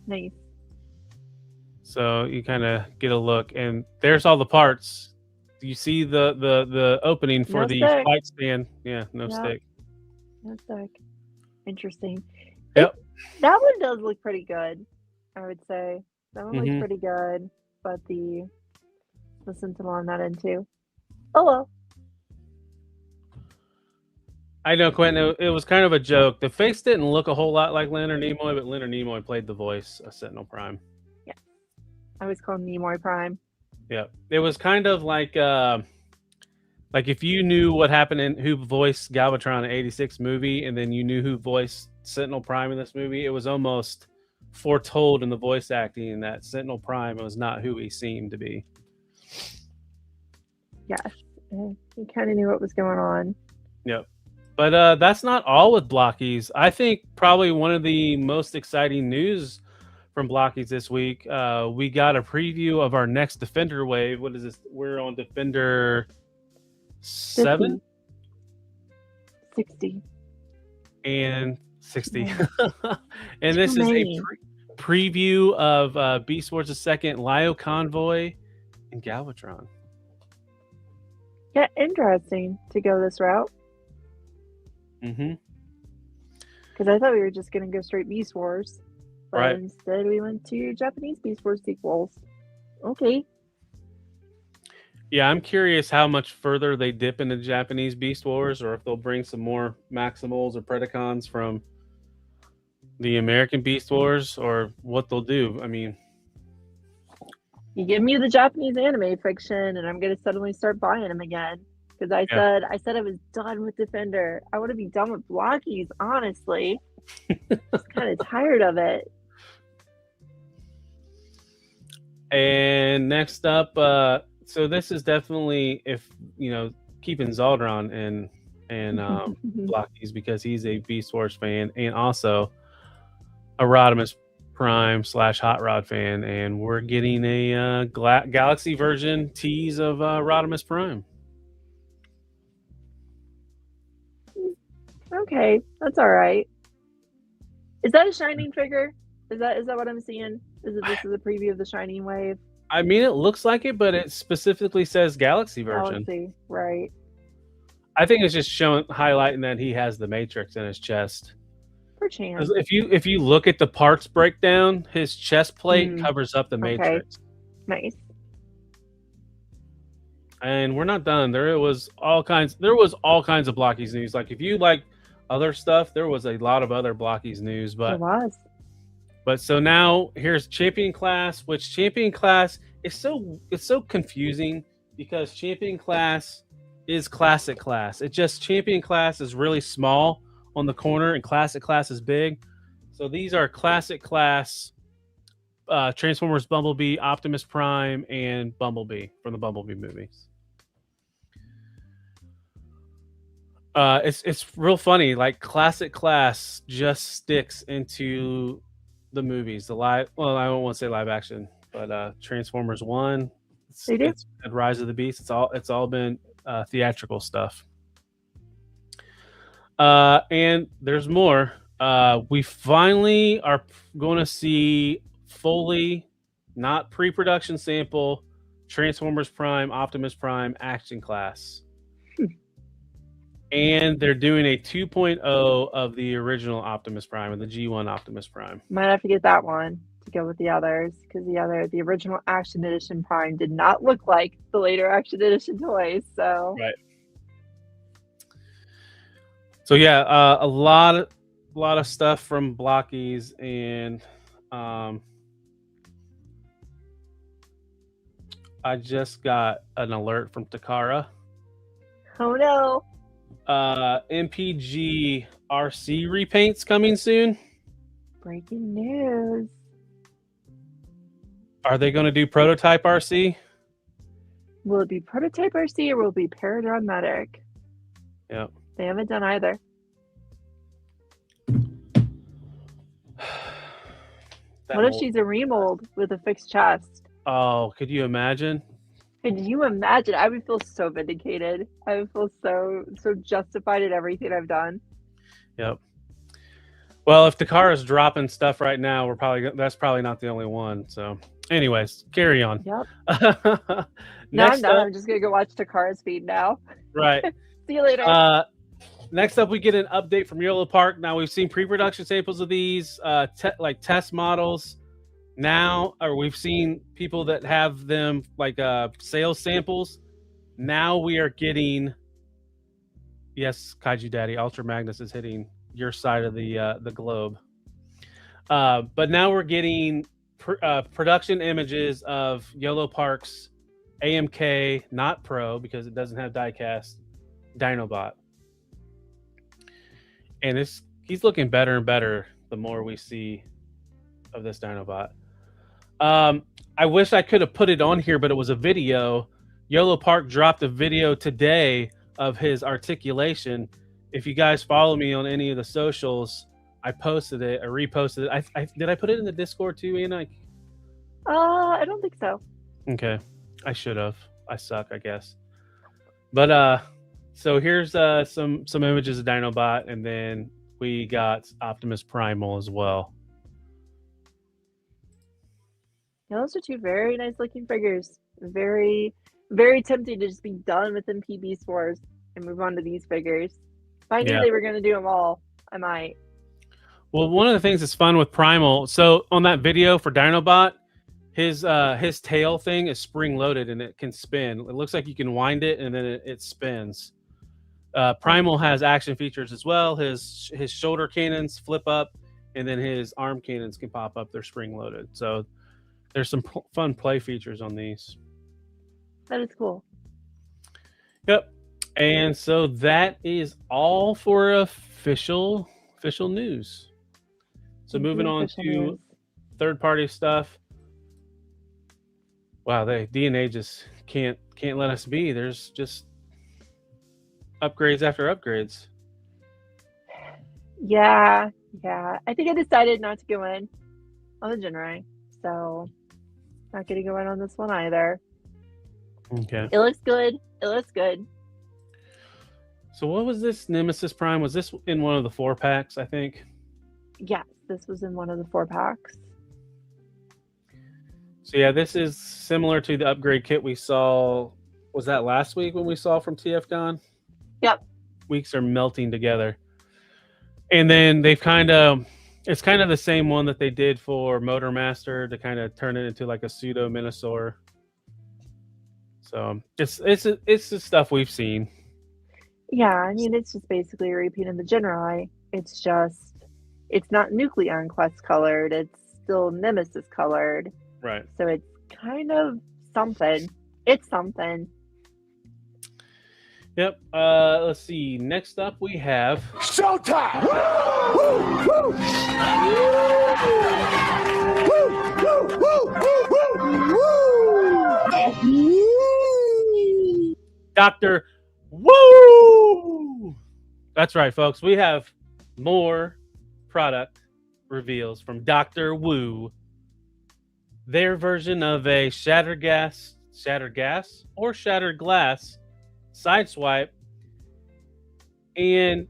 Nice. So you kind of get a look, and there's all the parts. You see the opening for No the stick. fight stand. Yeah, no Yeah. stick. That's like interesting. Yep. That one does look pretty good, I would say. That one Mhm. looks pretty good, but the Sentinel on that end too. Oh well. I know, Quentin. It was kind of a joke. The face didn't look a whole lot like Leonard Nimoy, but Leonard Nimoy played the voice of Sentinel Prime. I always call him Nimoy Prime. Yeah, it was kind of like if you knew what happened in who voiced Galvatron in '86 movie, and then you knew who voiced Sentinel Prime in this movie. It was almost foretold in the voice acting that Sentinel Prime was not who he seemed to be. Yes. You kind of knew what was going on. Yep. But that's not all with Blockies. I think probably one of the most exciting news from Blockies this week, we got a preview of our next Defender wave. What is this? We're on Defender 7 60. and 60. Yeah. And this Too is many. a preview of Beast Wars II, Lio Convoy, and Galvatron. Yeah, interesting to go this route. Mm-hmm. Because I thought we were just going to go straight Beast Wars. But Right. instead we went to Japanese Beast Wars sequels. Okay. Yeah, I'm curious how much further they dip into Japanese Beast Wars, or if they'll bring some more Maximals or Predacons from the American Beast Wars, or what they'll do. I mean, You give me the Japanese anime fiction, and I'm going to suddenly start buying them again. Because I said I was done with Defender. I want to be done with Blockies, honestly. Just kind of tired of it. and next up, so this is definitely keeping Zaldron and Blockies because he's a Beast Wars fan and also a Rodimus Prime / Hot Rod fan, and we're getting a Galaxy version tease of Rodimus Prime. Okay, that's all right. Is that a Shining figure? Is that what I'm seeing? This is a preview of the Shining wave? I mean, it looks like it, but it specifically says Galaxy version. Galaxy, right? I think it's just highlighting that he has the Matrix in his chest. Perchance. If you look at the parts breakdown, his chest plate Mm. covers up the Okay. Matrix. Nice. And we're not done. There was all kinds of Blockies news. Like if you like other stuff, there was a lot of other Blockies news, It but was. so now here's Champion Class, which Champion Class is so confusing because Champion Class is Classic Class. It just Champion Class is really small on the corner and Classic Class is big. So these are Classic Class Transformers Bumblebee, Optimus Prime, and Bumblebee from the Bumblebee movies. It's real funny. Like Classic Class just sticks into the movies. I don't want to say live action, but Transformers 1, They do. it's Rise of the Beast. It's all been theatrical stuff. And there's more. We finally are going to see fully, not pre-production sample, Transformers Prime, Optimus Prime Action Class. And they're doing a 2.0 of the original Optimus Prime and the G1 Optimus Prime. Might have to get that one to go with the others because the original Action Edition Prime did not look like the later Action Edition toys. So Right. So yeah, a lot of stuff from Blockies, and I just got an alert from Takara. Oh no. MPG RC repaints coming soon. Breaking news. Are they going to do prototype RC? Will it be Prototype RC or will it be Paradron Medic? Yep. They haven't done either. What if she's a remold with a fixed chest? Oh, could you imagine? Could you imagine? I would feel so vindicated. I would feel so justified in everything I've done. Yep. Well, if Takara's dropping stuff right now, that's probably not the only one. So, anyways, carry on. Yep. No, I'm done. I'm just gonna go watch Takara's feed now. Right. See you later. Next up, we get an update from Yolo Park. Now we've seen pre-production samples of these, like test models. Now, or we've seen people that have them like sales samples. Now we are getting. Yes, Kaiju Daddy, Ultra Magnus is hitting your side of the globe. But now we're getting production images of Yolo Park's AMK, not Pro because it doesn't have diecast, Dinobot. And he's looking better and better the more we see of this Dinobot. I wish I could have put it on here, but it was a video. Yolo Park dropped a video today of his articulation. If you guys follow me on any of the socials, I posted it, I reposted it. Did I put it in the Discord too, Anna? I don't think so. Okay. I should have. I suck, I guess. But so here's some images of Dinobot, and then we got Optimus Primal as well. Yeah, those are two very nice looking figures. Very, very tempting to just be done with them PB Spores and move on to these figures. If I knew they were going to do them all, I might. Well, one of the things that's fun with Primal, so on that video for Dinobot, his tail thing is spring loaded and it can spin. It looks like you can wind it and then it spins. Primal has action features as well. His shoulder cannons flip up, and then his arm cannons can pop up. They're spring loaded. So there's some fun play features on these. That is cool. Yep. And so that is all for official news. So moving on to third-party stuff. Wow, DNA just can't let us be. There's just upgrades after upgrades. Yeah. I think I decided not to go in on the Jinrai, so not going to go in on this one either. Okay. It looks good. So what was this Nemesis Prime? Was this in one of the 4-packs, I think? Yes, this was in one of the 4-packs. So yeah, this is similar to the upgrade kit we saw. Was that last week when we saw from TFCon? Yep. Weeks are melting together. And then it's kind of the same one that they did for Motor Master to kind of turn it into like a pseudo Minosaur. So it's the stuff we've seen. Yeah, I mean, it's just basically a repeat of the Jinrai. It's not Nucleon Quest colored. It's still Nemesis colored. Right. So it's kind of something. It's something. Yep. Let's see. Next up, we have Showtime! Dr. Woo! That's right, folks. We have more product reveals from Dr. Wu. Their version of a shattered glass sideswipe. And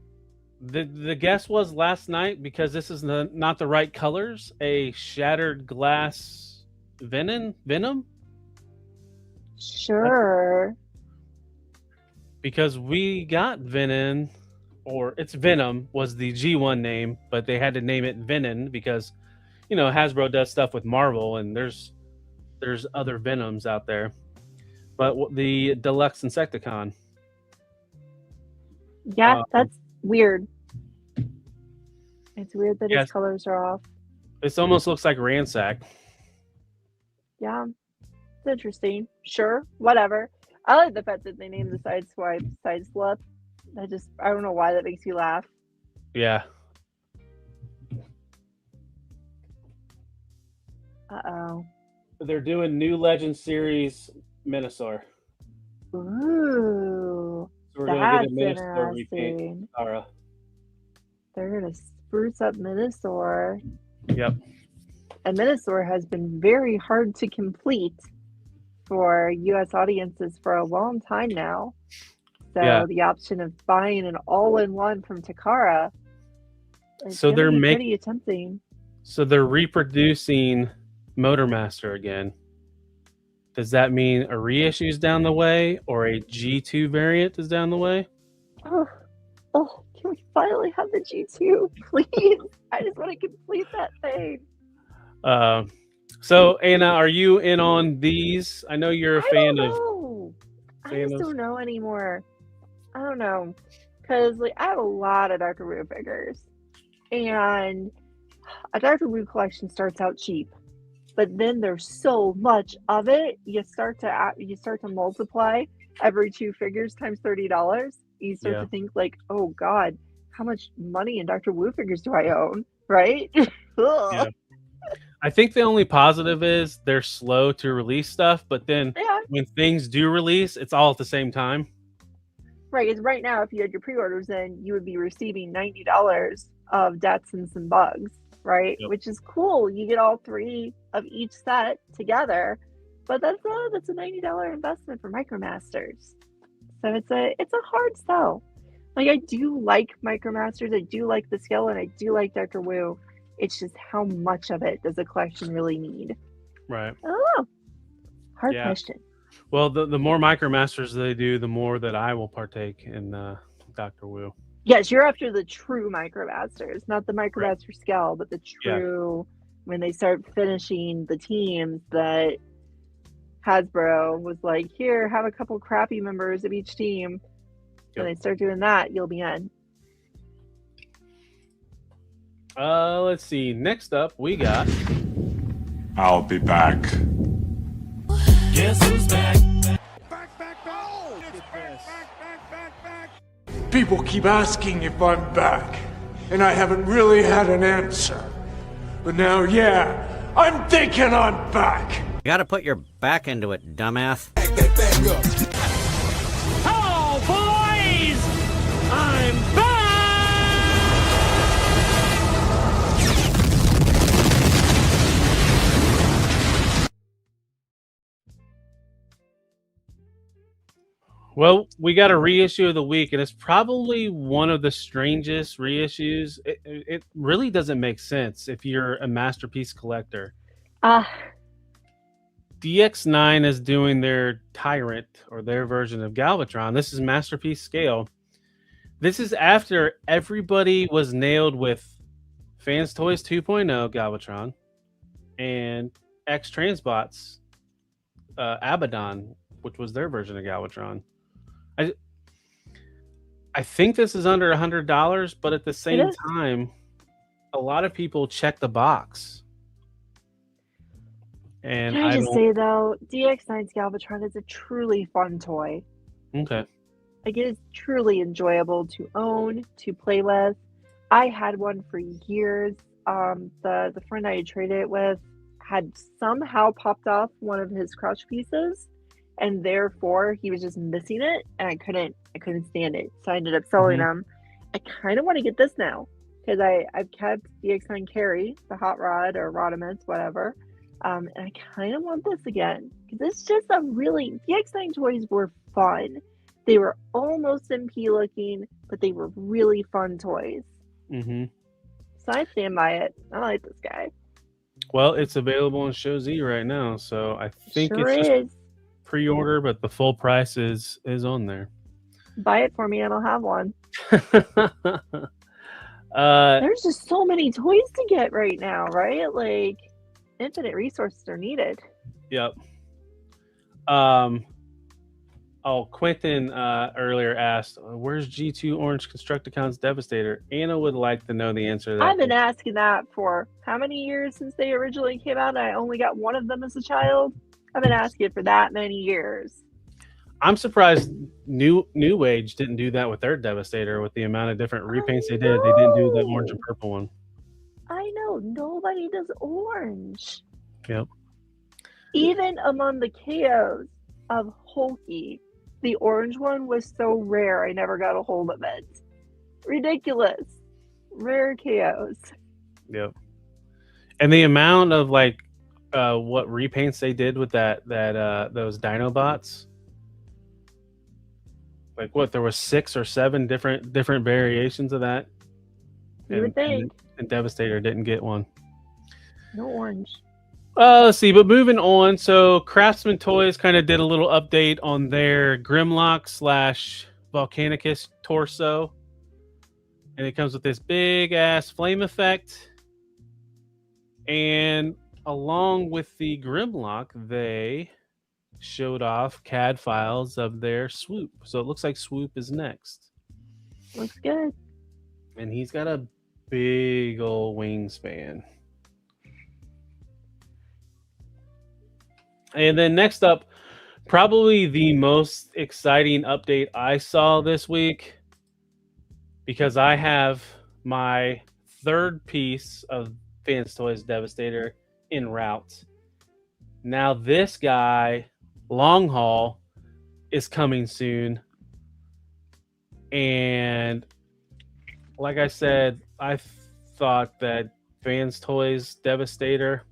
the guess was last night, because this is not the right colors, a shattered glass Venom? Sure. Because we got Venom, or it's Venom was the G1 name, but they had to name it Venom because, Hasbro does stuff with Marvel, and there's other Venoms out there. But the Deluxe Insecticon. Yeah, that's weird. It's weird that its colors are off. This almost looks like Ransack. Yeah. interesting. Sure, whatever. I like the fact that they named the Sideswipe Sideslup. I don't know why that makes you laugh. Yeah. Uh-oh. They're doing new Legend Series Minosaur. Ooh. So we're going to That's get a Minosaur repaint. interesting. Tara. They're going to spruce up Minosaur. Yep. And Minosaur has been very hard to complete for U.S. audiences for a long time now. So the option of buying an all-in-one from Takara is pretty tempting. So they're reproducing Motormaster again. Does that mean a reissue is down the way or a G2 variant is down the way? Oh, can we finally have the G2, please? I just want to complete that thing. So Anna, are you in on these? I know you're a fan of. I just don't know anymore. I don't know, because I have a lot of Dr. Wu figures, and a Dr. Wu collection starts out cheap, but then there's so much of it. You start to multiply every 2 figures times $30. You start to think oh God, how much money in Dr. Wu figures do I own? Right? Yeah. I think the only positive is they're slow to release stuff, but then when things do release, it's all at the same time. Right, because right now, if you had your pre-orders in, you would be receiving $90 of deaths and some bugs, right? Yep. Which is cool. You get all 3 of each set together, but that's a $90 investment for MicroMasters. So it's a hard sell. I do like MicroMasters. I do like the scale, and I do like Dr. Wu. It's just how much of it does a collection really need? Right. I don't know. Hard question. Well, the more MicroMasters they do, the more that I will partake in Dr. Wu. Yes, you're after the true MicroMasters, not the MicroMaster scale, but the true, when they start finishing the teams that Hasbro was like, here, have a couple crappy members of each team. When they start doing that, you'll be in. Let's see. Next up, we got... I'll be back. Guess who's back? People keep asking if I'm back, and I haven't really had an answer. But now, I'm thinking I'm back. You gotta put your back into it, dumbass. Hello, boys! I'm back! Well, we got a reissue of the week, and it's probably one of the strangest reissues. It really doesn't make sense if you're a Masterpiece collector. DX9 is doing their Tyrant, or their version of Galvatron. This is Masterpiece scale. This is after everybody was nailed with Fans Toys 2.0 Galvatron and X Transbots Abaddon, which was their version of Galvatron. I think this is under $100, but at the same time, a lot of people check the box. And Can I just say, though, DX9's Galvatron is a truly fun toy. Okay. It is truly enjoyable to own, to play with. I had one for years. The friend I had traded it with had somehow popped off one of his crotch pieces, and therefore he was just missing it, and I couldn't stand it. So I ended up selling them. I kind of want to get this now because I've kept DX9 Carry, the Hot Rod or Rodimus, whatever. And I kind of want this again because it's just a really DX9 toys were fun. They were almost MP looking, but they were really fun toys. So I stand by it. I like this guy. Well, it's available on Show Z right now, so I think it's just pre-order, but the full price is on there. Buy it for me and I'll have one. There's just so many toys to get right now, right? Like, infinite resources are needed. Yep. Quentin earlier asked, where's G2 Orange Constructicons Devastator? Anna would like to know the answer to that. I've been asking that for how many years since they originally came out? I only got one of them as a child. I've been asking for that many years. I'm surprised New Age didn't do that with their Devastator with the amount of different repaints they did. They didn't do the orange and purple one. I know. Nobody does orange. Yep. Even among the KOs of Hulky, the orange one was so rare I never got a hold of it. Ridiculous. Rare KOs. Yep. And the amount of like what repaints they did with that those Dinobots. Like what, there was 6 or 7 different variations of that. You would think. And Devastator didn't get one. No orange. Let's see, but moving on. So Craftsman Toys kind of did a little update on their Grimlock / Volcanicus torso. And it comes with this big ass flame effect. And along with the Grimlock, they showed off CAD files of their Swoop. So it looks like Swoop is next. Looks good. And he's got a big old wingspan. And then next up, probably the most exciting update I saw this week, because I have my third piece of Fans Toys Devastator en route. Now this guy, Long Haul, is coming soon. And like I said, I thought that Fans Toys Devastator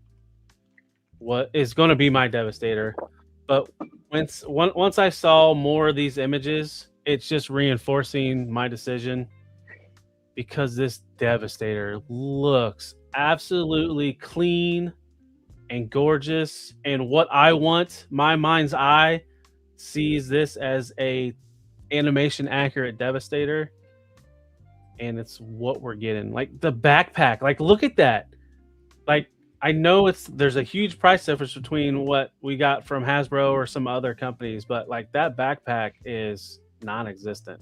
is going to be my Devastator. But once I saw more of these images, it's just reinforcing my decision, because this Devastator looks absolutely clean and gorgeous. And what I want, my mind's eye sees this as a animation accurate Devastator. And it's what we're getting. Like the backpack, like look at that. Like I know there's a huge price difference between what we got from Hasbro or some other companies, but like that backpack is non-existent.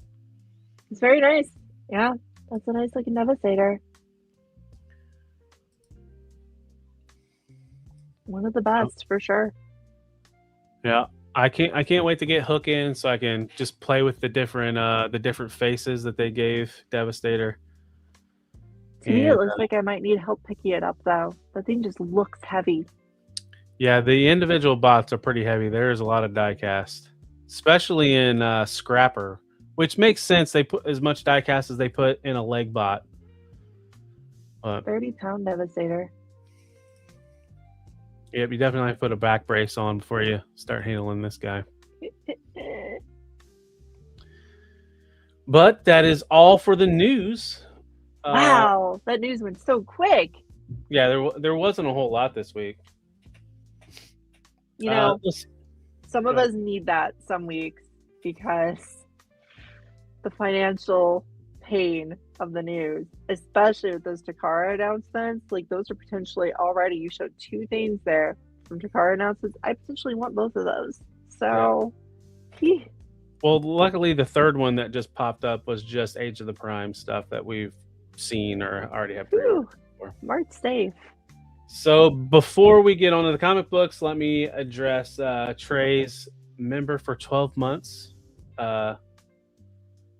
It's very nice. Yeah, that's a nice looking Devastator. One of the best for sure. Yeah, I can't wait to get Hook in so I can just play with the different faces that they gave Devastator. To me, it looks like I might need help picking it up, though. The thing just looks heavy. Yeah, the individual bots are pretty heavy. There is a lot of die cast, especially in Scrapper, which makes sense. They put as much die cast as they put in a leg bot. 30-pound Devastator. Yep, you definitely have to put a back brace on before you start handling this guy. But that is all for the news. Wow, that news went so quick. Yeah, there wasn't a whole lot this week. You know, some of us need that some weeks because the financial pain of the news, especially with those Takara announcements, like those are potentially already, you showed 2 things there from Takara announcements. I potentially want both of those. So, yeah. Well, luckily the third one that just popped up was just Age of the Prime stuff that we've seen or already have pre-ordered for. Mark's safe. So before we get on to the comic books, let me address Trey's member for 12 months.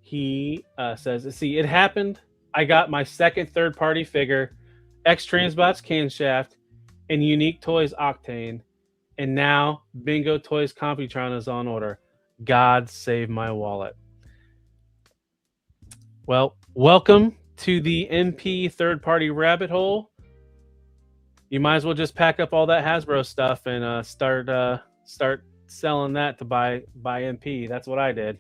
He says, see, it happened. I got my second third-party figure, X-Transbots Canshaft, and Unique Toys Octane, and now Bingo Toys Computron is on order. God save my wallet. Well, welcome to the MP third-party rabbit hole. You might as well just pack up all that Hasbro stuff and start selling that to buy MP. That's what I did.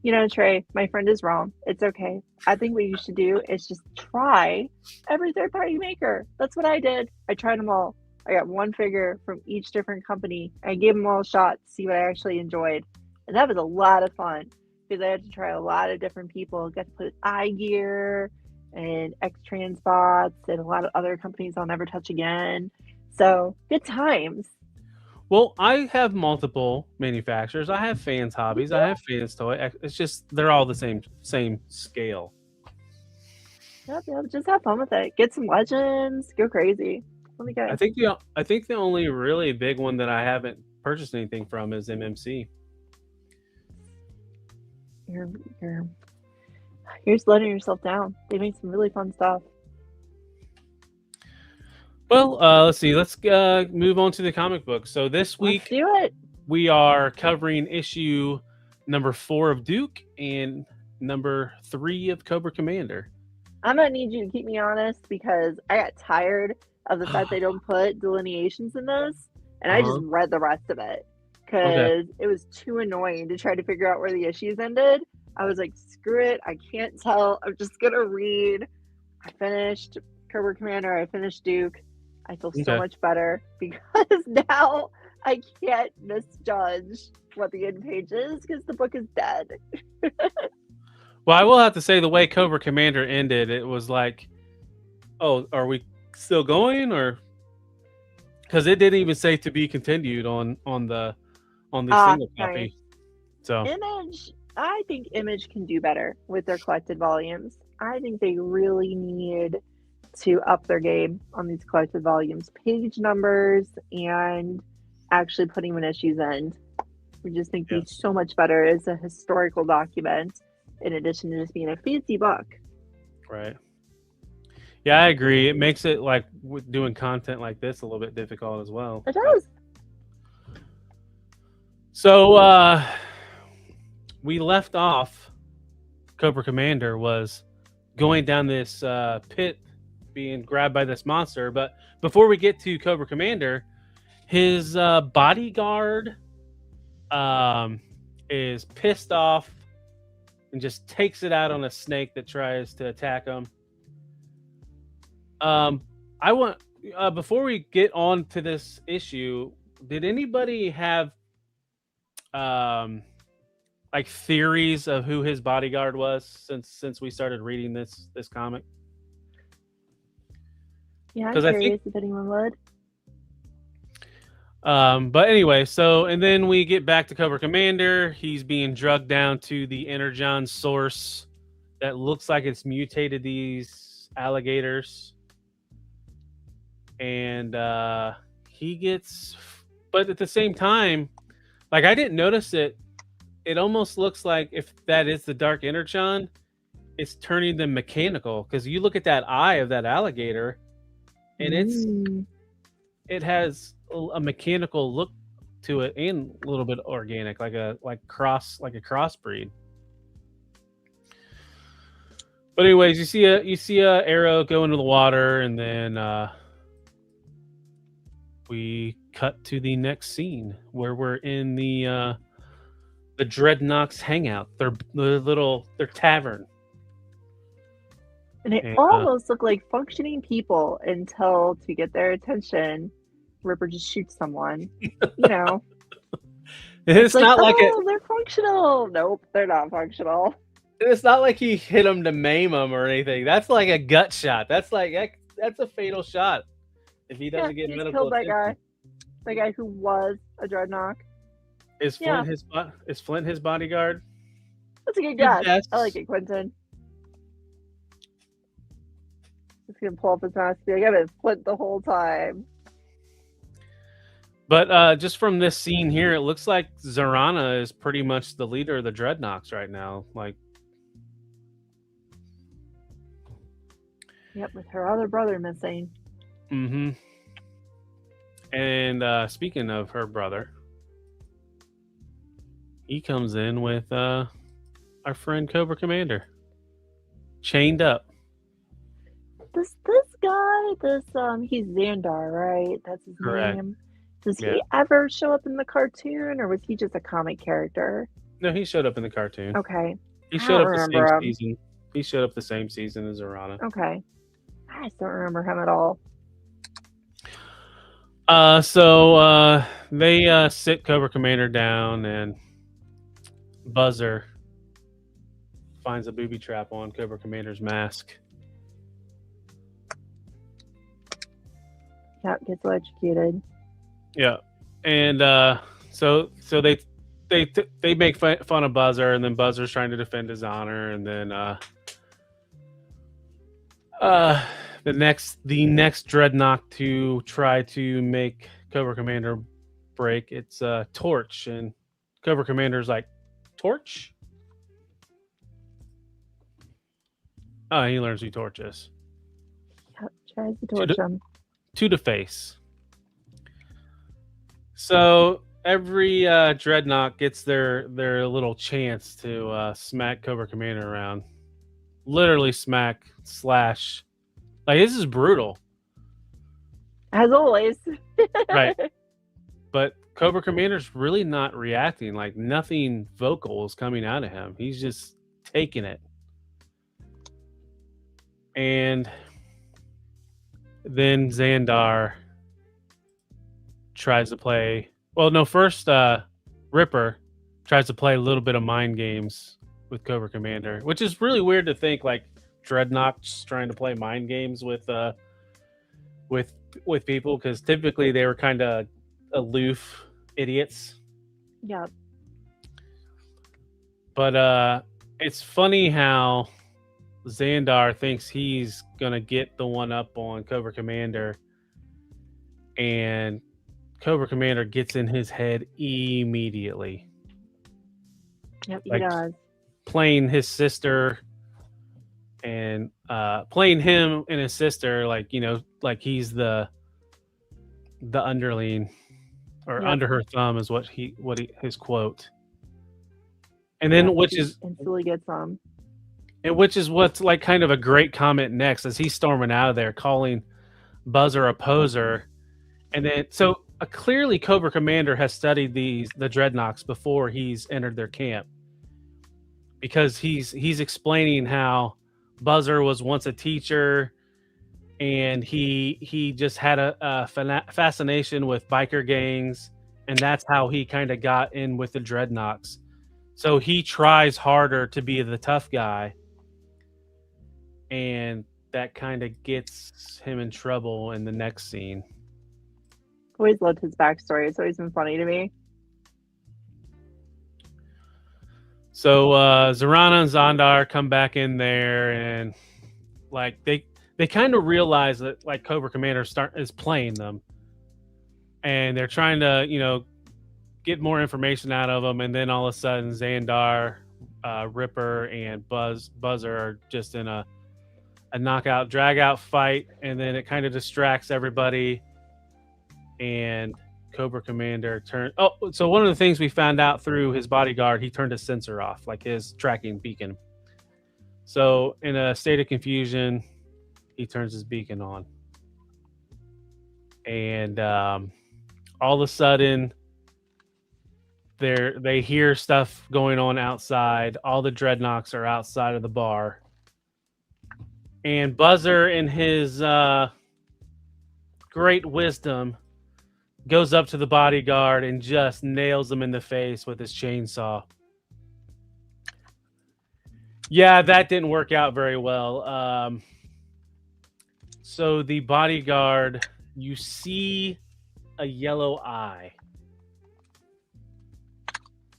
You know, Trey, my friend is wrong. It's okay. I think what you should do is just try every third-party maker. That's what I did. I tried them all. I got one figure from each different company. I gave them all a shot to see what I actually enjoyed. And that was a lot of fun because I had to try a lot of different people. Got to put eye gear and X-Transbots and a lot of other companies I'll never touch again. So, good times. Well, I have multiple manufacturers. I have Fans Hobbies. I have Fans Toy. It's just they're all the same scale. Yep, just have fun with it. Get some legends. Go crazy. Let me go. I think the only really big one that I haven't purchased anything from is MMC. You're just letting yourself down. They make some really fun stuff. Well, let's see. Let's move on to the comic book. So this week Let's do it. we are covering issue number 4 of Duke and number 3 of Cobra Commander. I'm gonna need you to keep me honest because I got tired of the fact they don't put delineations in this, and I just read the rest of it because it was too annoying to try to figure out where the issues ended. I was like, screw it, I can't tell. I'm just gonna read. I finished Cobra Commander. I finished Duke. I feel so much better because now I can't misjudge what the end page is because the book is dead. Well, I will have to say the way Cobra Commander ended, it was like, oh, are we still going, or because it didn't even say to be continued on the single copy. Nice. So Image, I think Image can do better with their collected volumes. I think they really need to up their game on these collected volumes, page numbers, and actually putting when issues end. We just think they're so much better as a historical document in addition to just being a fancy book. right. Yeah, I agree. It makes it like with doing content like this a little bit difficult as well. It does. So we left off. Cobra Commander was going down this pit, being grabbed by this monster. But before we get to Cobra Commander, his bodyguard is pissed off and just takes it out on a snake that tries to attack him. I want before we get on to this issue, did anybody have like theories of who his bodyguard was since we started reading this comic? Yeah, I'm 'Cause I curious think- if anyone would. But anyway, so and then we get back to Cobra Commander. He's being drugged down to the Energon source that looks like it's mutated these alligators. And he gets, but at the same time, like I didn't notice it. It almost looks like if that is the Dark Energon, it's turning them mechanical. Because you look at that eye of that alligator, and it has a mechanical look to it and a little bit organic, like a crossbreed. But anyways, you see a arrow go into the water, and then we cut to the next scene where we're in the Dreadnoks hangout, their tavern. And it almost looked like functioning people until, to get their attention, Ripper just shoots someone. You know, It's like, not like they're functional. Nope, they're not functional. it's not like he hit him to maim him or anything. That's like a gut shot. That's a fatal shot if he doesn't get he medical killed that attention. guy. The guy who was a Dreadnok. Is Flint his bodyguard? That's a good Good guess. guess. I like it, Quentin. Just gonna pull up his mask. Be like, I've been Flint the whole time. But just from this scene here, it looks like Zarana is pretty much the leader of the Dreadnoks right now. Like, Yep, with her other brother missing. mm-hmm. And speaking of her brother, he comes in with our friend Cobra Commander, chained up. This guy, he's Xandar, right? That's his Correct. name. Does he ever show up in the cartoon, or was he just a comic character? No, he showed up in the cartoon. Okay. He I showed don't up the remember same him. season. He showed up the same season as Zarana. Okay. I just don't remember him at all. So they sit Cobra Commander down, and Buzzer finds a booby trap on Cobra Commander's mask. Yep, gets electrocuted. Yeah, and so they make fun of Buzzer, and then Buzzer's trying to defend his honor, and then the next Dreadnought to try to make Cobra Commander break. It's Torch, and Cobra Commander's like, Torch? Oh, he learns who Torch is. Yep, tries to torch him. To the face. So every Dreadnought gets their little chance to smack Cobra Commander around. Literally smack / like, this is brutal. As always. Right. But Cobra Commander's really not reacting. Like, nothing vocal is coming out of him. He's just taking it. And then Xandar tries to play. Well, no, first Ripper tries to play a little bit of mind games with Cobra Commander, which is really weird to think, like, Dreadnoughts trying to play mind games with people, because typically they were kind of aloof idiots. Yeah. But it's funny how Xandar thinks he's gonna get the one up on Cobra Commander, and Cobra Commander gets in his head immediately. Yep, he Like, does. Playing his sister and playing him and his sister, like, you know, like he's the underling, or Yep. under her thumb is what his quote. And then which is instantly gets on. And which is what's like kind of a great comment next, as he's storming out of there, calling Buzzer a poser. And then, so clearly Cobra Commander has studied the Dreadnoughts before he's entered their camp, because he's explaining how Buzzer was once a teacher, and he just had a fascination with biker gangs, and that's how he kind of got in with the Dreadnoughts. So he tries harder to be the tough guy, and that kind of gets him in trouble in the next scene. Always loved his backstory. It's always been funny to me. So Zarana and Xandar come back in there, and like they kind of realize that, like, Cobra Commander is playing them, and they're trying to, you know, get more information out of them. And then all of a sudden, Xandar, Ripper, and Buzzer are just in a knockout drag out fight, and then it kind of distracts everybody, and Cobra Commander so one of the things we found out through his bodyguard, he turned his sensor off, like his tracking beacon. So in a state of confusion, he turns his beacon on, and all of a sudden they hear stuff going on outside. All the Dreadnoughts are outside of the bar, and Buzzer, in his great wisdom, goes up to the bodyguard and just nails him in the face with his chainsaw. Yeah, that didn't work out very well. So the bodyguard, you see a yellow eye,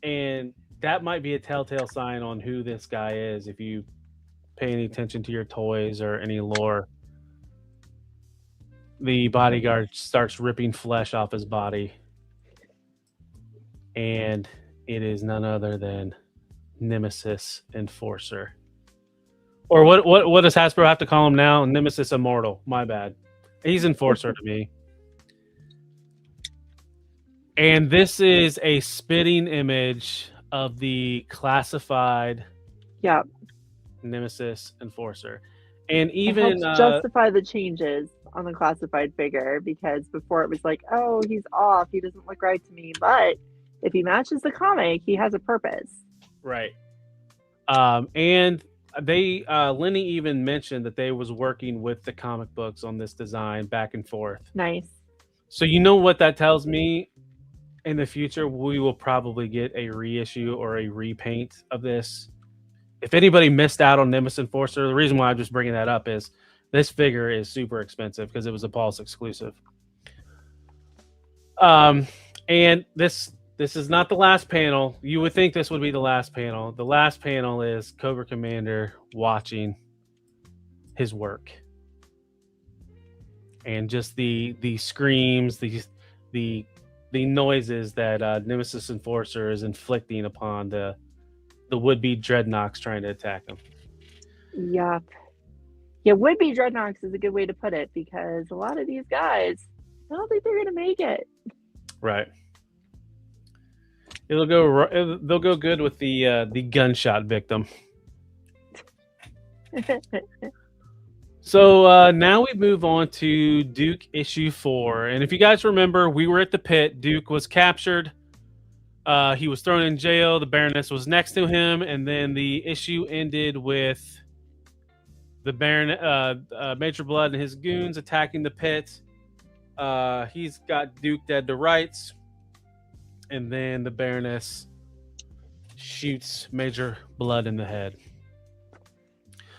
and that might be a telltale sign on who this guy is if you pay any attention to your toys or any lore. The bodyguard starts ripping flesh off his body, and it is none other than Nemesis Enforcer. Or what does Hasbro have to call him now? Nemesis Immortal. My bad. He's Enforcer to me. And this is a spitting image of the classified Nemesis Enforcer. And even it helps justify the changes on the classified figure, because before it was like, oh, he's off, he doesn't look right to me. But if he matches the comic, he has a purpose. Right. And they Lenny even mentioned that they was working with the comic books on this design back and forth. Nice. So you know what that tells me? In the future, we will probably get a reissue or a repaint of this. If anybody missed out on Nemesis Enforcer, the reason why I'm just bringing that up is this figure is super expensive because it was a Pulse exclusive. And this is not the last panel. You would think this would be the last panel. The last panel is Cobra Commander watching his work, and just the screams, the the noises that Nemesis Enforcer is inflicting upon the would-be dreadnoks trying to attack him. Yup. Yeah, would-be dreadnoks is a good way to put it, because a lot of these guys, I don't think they're gonna make it. Right. They'll go good with the gunshot victim. So now we move on to Duke issue 4. And if you guys remember, we were at the pit. Duke was captured. He was thrown in jail. The Baroness was next to him. And then the issue ended with the Major Blood and his goons attacking the pit. He's got Duke dead to rights. And then the Baroness shoots Major Blood in the head.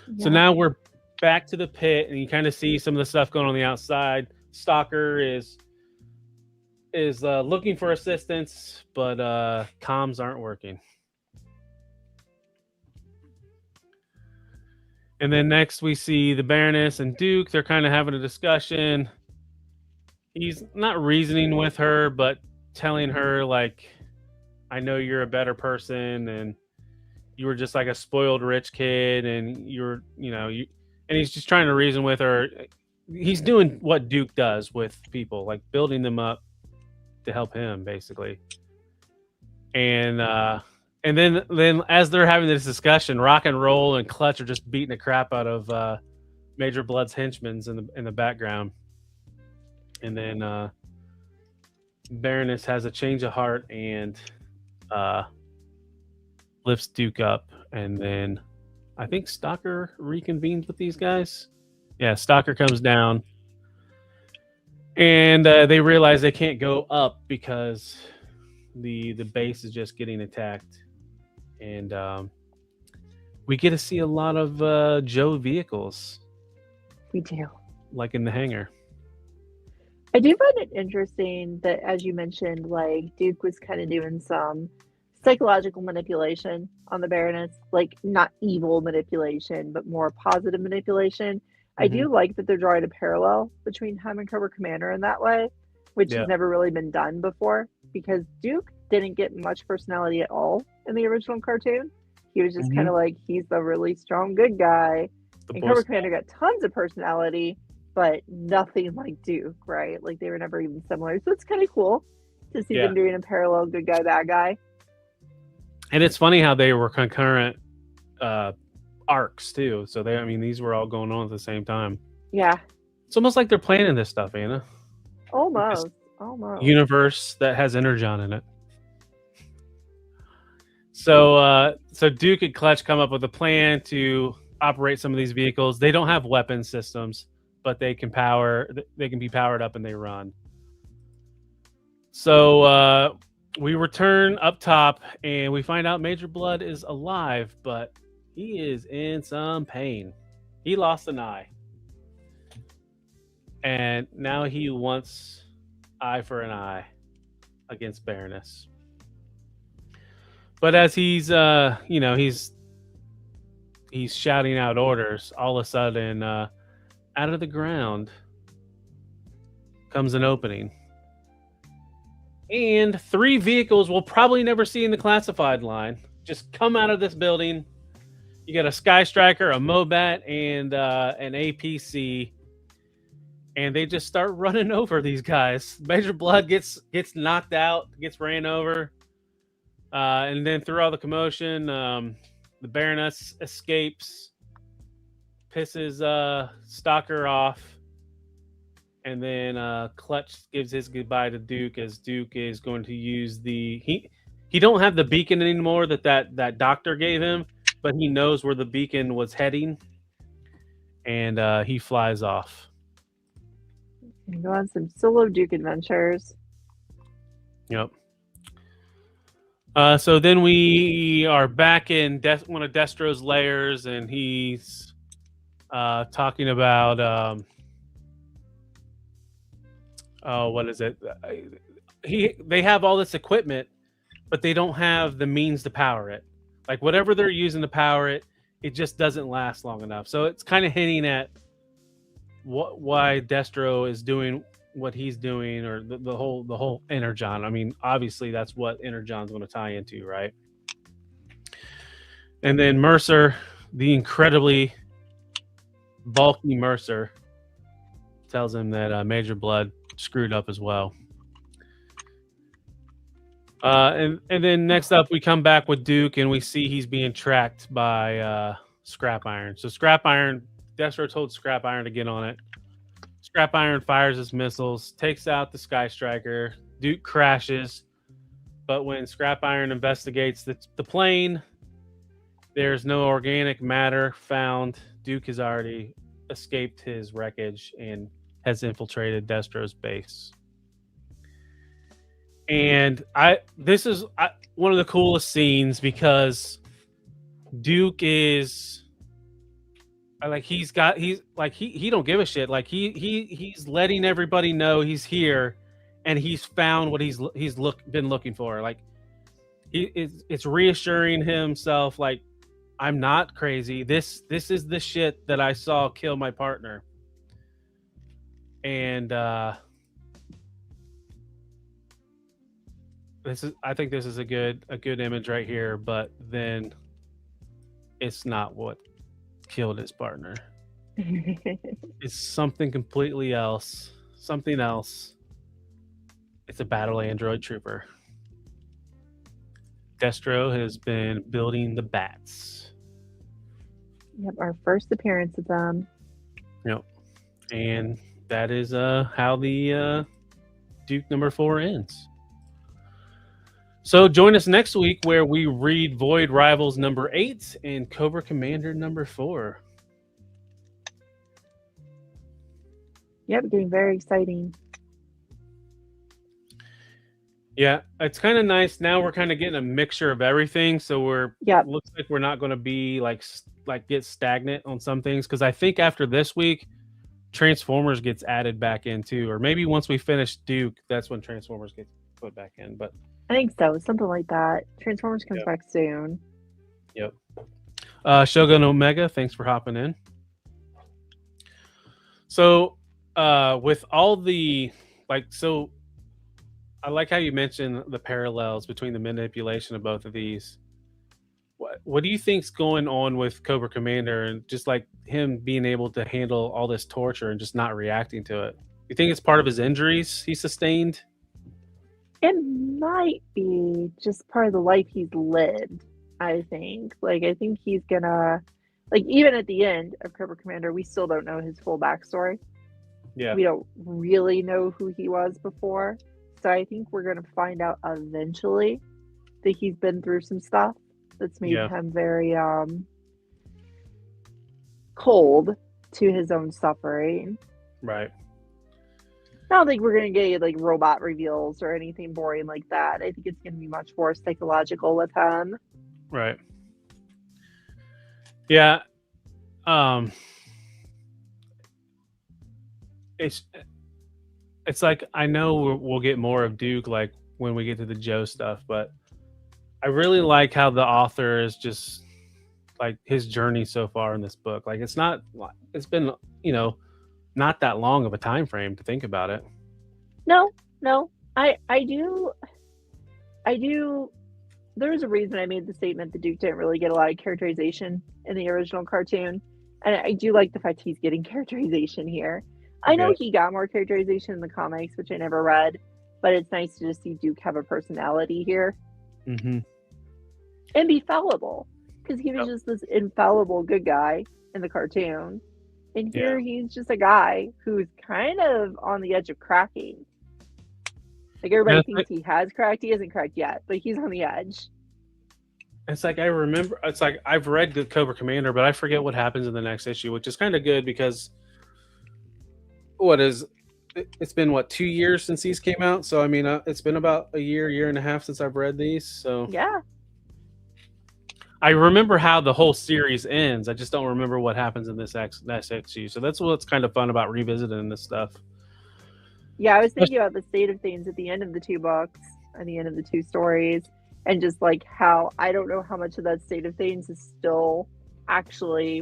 Yeah. So now we're back to the pit, and you kind of see some of the stuff going on the outside. Stalker is looking for assistance, but comms aren't working. And then next we see the Baroness and Duke. They're kind of having a discussion. He's not reasoning with her, but telling her, like, I know you're a better person, and you were just like a spoiled rich kid, and you're, and he's just trying to reason with her. He's doing what Duke does with people, like building them up to help him, basically. And then as they're having this discussion, Rock and Roll and Clutch are just beating the crap out of Major Blood's henchmen in the background. And then Baroness has a change of heart and lifts Duke up, and then I think Stalker reconvenes with these guys. Yeah, Stalker comes down, and they realize they can't go up because the base is just getting attacked, and we get to see a lot of Joe vehicles. We do. Like in the hangar. I do find it interesting that, as you mentioned, like Duke was kind of doing some psychological manipulation on the Baroness, like not evil manipulation, but more positive manipulation. I do like that they're drawing a parallel between him and Cobra Commander in that way, which has never really been done before, because Duke didn't get much personality at all in the original cartoon. He was just kind of like, he's the really strong good guy. And Cobra Commander got tons of personality, but nothing like Duke, right? Like they were never even similar. So it's kind of cool to see them doing a parallel good guy, bad guy. And it's funny how they were concurrent arcs too. So these were all going on at the same time. Yeah. It's almost like they're planning this stuff, Anna. Almost. Universe that has Energon in it. So Duke and Clutch come up with a plan to operate some of these vehicles. They don't have weapon systems, but they can be powered up and they run. So we return up top and we find out Major Blood is alive, but he is in some pain. He lost an eye. And now he wants eye for an eye against Baroness. But as he's shouting out orders, all of a sudden out of the ground comes an opening. And 3 vehicles we'll probably never see in the classified line just come out of this building. You got a Sky Striker, a Mobat, and an APC. And they just start running over these guys. Major Blood gets knocked out, gets ran over. And then through all the commotion, the Baroness escapes, pisses Stalker off. And then Clutch gives his goodbye to Duke, as Duke is going to use he don't have the beacon anymore that doctor gave him, but he knows where the beacon was heading, and he flies off. And go on some solo Duke adventures. Yep. So then we are back in one of Destro's lairs, and he's talking about what is it? They have all this equipment, but they don't have the means to power it. Like whatever they're using to power it, it just doesn't last long enough. So it's kind of hinting at why Destro is doing what he's doing, or the whole Energon. I mean, obviously that's what Energon's going to tie into, right? And then Mercer, the incredibly bulky Mercer, tells him that Major Blood screwed up as well. And then next up, we come back with Duke, and we see he's being tracked by Scrap Iron. So Scrap Iron, Destro told Scrap Iron to get on it. Scrap Iron fires his missiles, takes out the Sky Striker. Duke crashes, but when Scrap Iron investigates the plane, there's no organic matter found. Duke has already escaped his wreckage and has infiltrated Destro's base. And this is one of the coolest scenes because Duke is like he don't give a shit. Like he's letting everybody know he's here, and he's found what he's been looking for. Like it's reassuring himself. Like, I'm not crazy. This is the shit that I saw kill my partner. And I think this is a good image right here, but then it's not what killed his partner. It's something completely else. Something else. It's a battle android trooper. Destro has been building the bats. Yep, our first appearance of them. Yep. And that is how the Duke number 4 ends. So join us next week where we read Void Rivals number 8 and Cobra Commander number 4. Yep, getting very exciting. Yeah, it's kind of nice. Now we're kind of getting a mixture of everything. So looks like we're not going to be like get stagnant on some things. Because I think after this week, Transformers gets added back in too. Or maybe once we finish Duke, that's when Transformers gets put back in. But I think so. Something like that. Transformers comes back soon. Yep. Shogun Omega, thanks for hopping in. So with all the I like how you mentioned the parallels between the manipulation of both of these. What do you think's going on with Cobra Commander and just like him being able to handle all this torture and just not reacting to it? You think it's part of his injuries he sustained? It might be just part of the life he's lived, I think. Like, I think he's gonna, like, even at the end of Cobra Commander, we still don't know his full backstory. Yeah. We don't really know who he was before. So I think we're going to find out eventually that he's been through some stuff that's made him very cold to his own suffering. Right. I don't think we're going to get like robot reveals or anything boring like that. I think it's going to be much more psychological with him. Right. Yeah. It's like, I know we'll get more of Duke like when we get to the Joe stuff, but I really like how the author is just like his journey so far in this book. Like it's been, not that long of a time frame to think about it. No. I do. There's a reason I made the statement that Duke didn't really get a lot of characterization in the original cartoon. And I do like the fact he's getting characterization here. I know he got more characterization in the comics, which I never read, but it's nice to just see Duke have a personality here. Mm-hmm. And be fallible, because he was just this infallible good guy in the cartoon. And here he's just a guy who's kind of on the edge of cracking. Like everybody thinks he has cracked. He hasn't cracked yet, but he's on the edge. It's like I've read the Cobra Commander, but I forget what happens in the next issue, which is kind of good because it's been 2 years since these came out, so I mean it's been about a year and a half since I've read these, so yeah, I remember how the whole series ends. I just don't remember what happens in this issue, so that's what's kind of fun about revisiting this stuff. I was thinking about the state of things at the end of the 2 books and the end of the 2 stories, and just like how I don't know how much of that state of things is still actually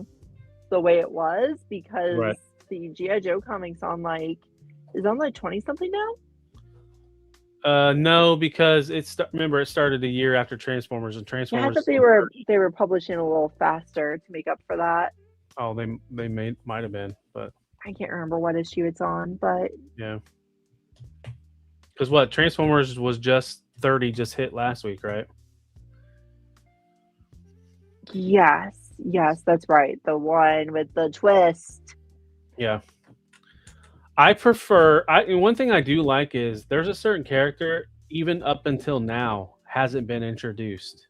the way it was, because the G.I. Joe comics on like Is it on like 20 something now? No, because remember it started a year after Transformers, and Yeah, I Transformers. thought they were publishing a little faster to make up for that. Oh, they might have been, but I can't remember what issue it's on, but yeah. Because what Transformers was just 30, just hit last week, right? yes, that's right. The one with the twist. Yeah. I prefer. One thing I do like is there's a certain character, even up until now, hasn't been introduced.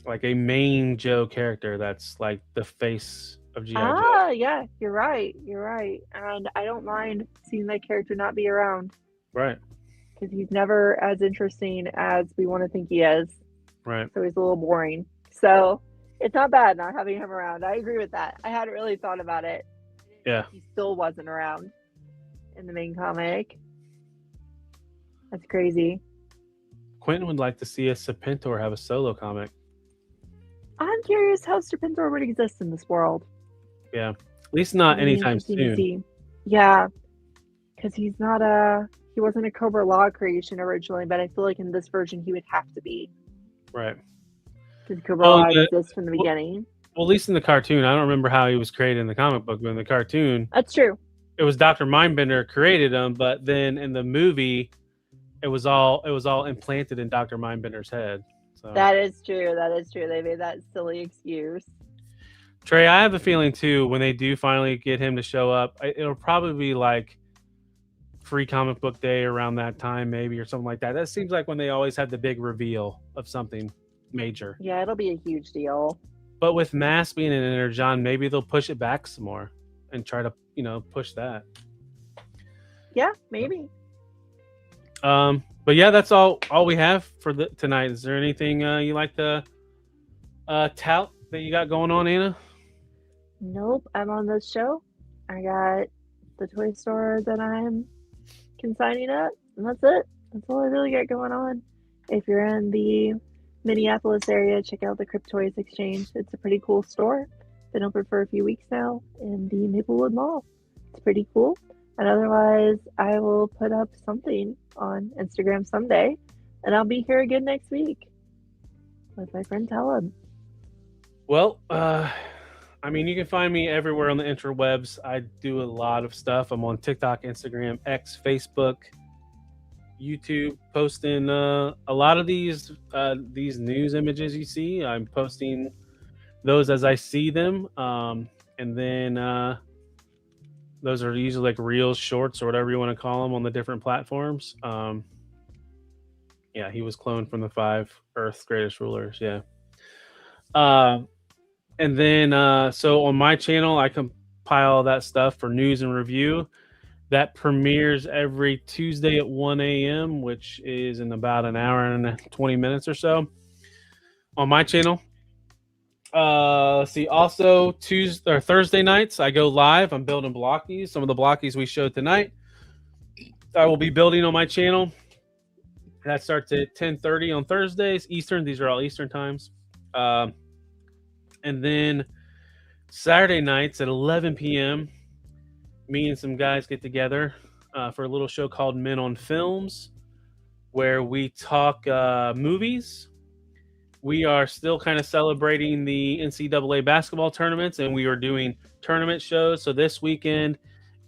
Like a main Joe character that's like the face of G.I. Joe. Ah, yeah, you're right. And I don't mind seeing that character not be around. Right. Because he's never as interesting as we want to think he is. Right. So he's a little boring. So it's not bad not having him around. I agree with that. I hadn't really thought about it. Yeah. He still wasn't around in the main comic. That's crazy. Quentin would like to see a Serpentor have a solo comic. I'm curious how Serpentor would exist in this world. Yeah. At least not anytime soon. Yeah. Because he wasn't a Cobra Law creation originally, but I feel like in this version he would have to be. Right. Because Cobra Law exists from the beginning. Well, at least in the cartoon, I don't remember how he was created in the comic book, but in the cartoon, that's true. It was Dr. Mindbender created him, but then in the movie, it was all implanted in Dr. Mindbender's head. So that is true. They made that silly excuse. Trey, I have a feeling too when they do finally get him to show up, it'll probably be like Free Comic Book Day around that time, maybe, or something like that. That seems like when they always have the big reveal of something major. Yeah, it'll be a huge deal. But with Mask being an Energon, maybe they'll push it back some more and try to, push that. Yeah, maybe. But yeah, that's all we have for tonight. Is there anything you like to tout that you got going on, Anna? Nope, I'm on this show. I got the toy store that I'm consigning at, and that's it. That's all I really got going on. If you're in the Minneapolis area, check out the Crypt Toys Exchange. It's a pretty cool store. Been open for a few weeks now in the Maplewood Mall. It's pretty cool. And otherwise, I will put up something on Instagram someday, and I'll be here again next week with my friend Talib. Well, you can find me everywhere on the interwebs. I do a lot of stuff. I'm on TikTok, Instagram, X, Facebook, YouTube, posting a lot of these news images you see. I'm posting those as I see them, and then those are usually like reels, shorts, or whatever you want to call them on the different platforms. Yeah, he was cloned from the 5 Earth's greatest rulers. Yeah. And then, so on my channel, I compile all that stuff for news and review. That premieres every Tuesday at 1 a.m., which is in about an hour and 20 minutes or so on my channel. See, also Tuesday or Thursday nights, I go live. I'm building blockies. Some of the blockies we showed tonight, I will be building on my channel. That starts at 10:30 on Thursdays Eastern. These are all Eastern times. And then Saturday nights at 11 p.m., me and some guys get together for a little show called Men on Films, where we talk movies. We are still kind of celebrating the NCAA basketball tournaments, and we are doing tournament shows. So this weekend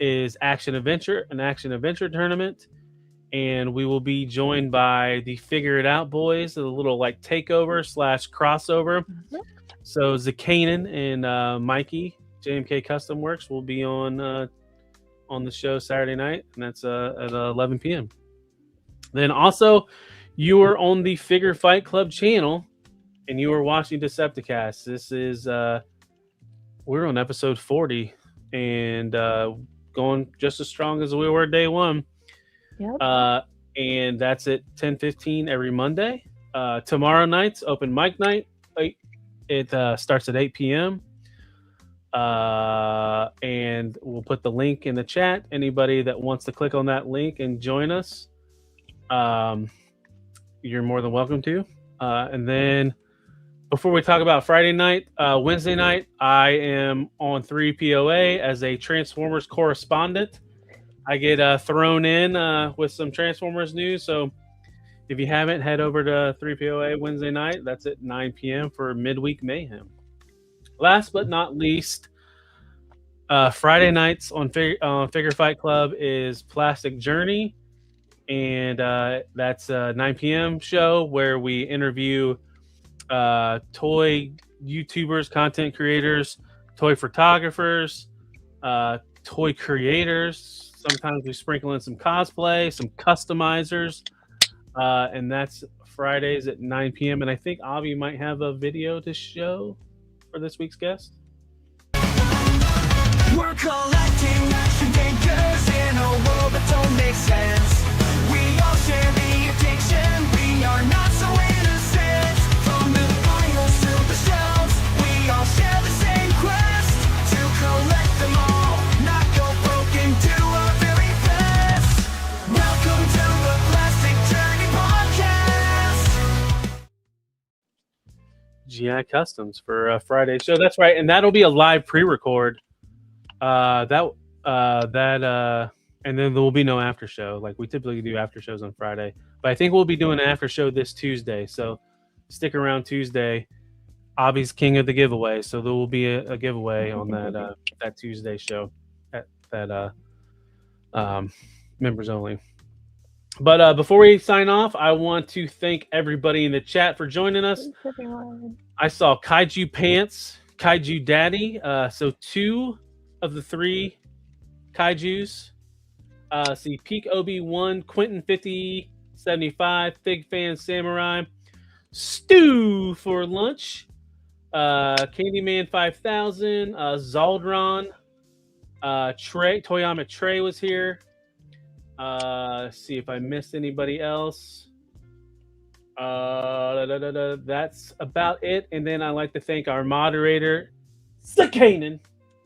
is an action adventure tournament, and we will be joined by the Figure It Out boys, a little like takeover / crossover. Mm-hmm. So Zakanan and Mikey, JMK Custom Works, will be on the show Saturday night, and that's at 11 p.m. Then also, you are on the Figure Fight Club channel, and you are watching Decepticast. This is we're on episode 40, and going just as strong as we were day one. Yep. And that's at 10:15 every Monday. Tomorrow night's open mic night. It starts at 8 p.m. And we'll put the link in the chat. Anybody that wants to click on that link and join us, you're more than welcome to. And then Before we talk about Friday night, Wednesday night, I am on 3POA as a Transformers correspondent. I get thrown in with some Transformers news. So if you haven't, head over to 3POA Wednesday night. That's at 9 p.m. for Midweek Mayhem. Last but not least, Friday nights on Figure Fight Club is Plastic Journey. And that's a 9 p.m. show where we interview toy YouTubers, content creators, toy photographers, toy creators. Sometimes we sprinkle in some cosplay, some customizers. And that's Fridays at 9 p.m. And I think Avi might have a video to show for this week's guest. We're collecting action figures in a world that don't make sense. We all share the addiction, we are not so innocent. From the finals to the shelves, we all share the same quest to collect them all, not go broke and do our very best. Welcome to the Plastic Journey Podcast. GI Customs for Friday show. That's right, and that'll be a live pre-record. And then there will be no after show. Like we typically do after shows on Friday, but I think we'll be doing an after show this Tuesday. So stick around Tuesday. Avi's king of the giveaway, so there will be a giveaway on that Tuesday show at that members only. But before we sign off, I want to thank everybody in the chat for joining us. Thanks, everyone. I saw Kaiju Pants, Kaiju Daddy. So 2 of the 3 Kaijus. See Peak OB1, Quentin 5075, Fig Fan Samurai, Stew for lunch, Candyman 5000, Zaldron, Trey, Toyama Trey was here. See if I missed anybody else. That's about it. And then I'd like to thank our moderator, Sakanen,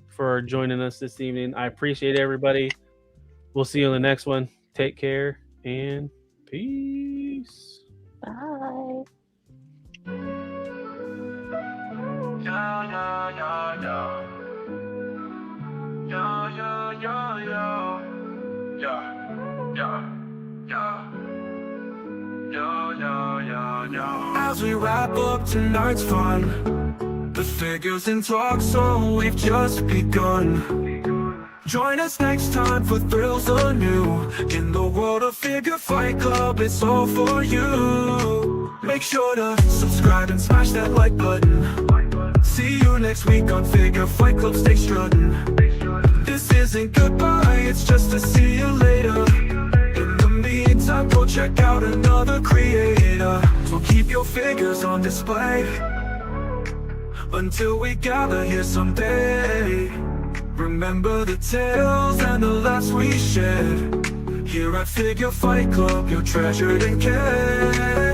for joining us this evening. I appreciate everybody. We'll see you on the next one. Take care and peace. Bye. As we wrap up tonight's fun, the figures in talk, so we've just begun. Join us next time for thrills anew. In the world of Figure Fight Club, it's all for you. Make sure to subscribe and smash that like button. See you next week on Figure Fight Club, stay strutting. This isn't goodbye, it's just to see you later. In the meantime, go check out another creator. So keep your figures on display until we gather here someday. Remember the tales and the laughs we shared. Here at Figure Fight Club, you're treasured and cared.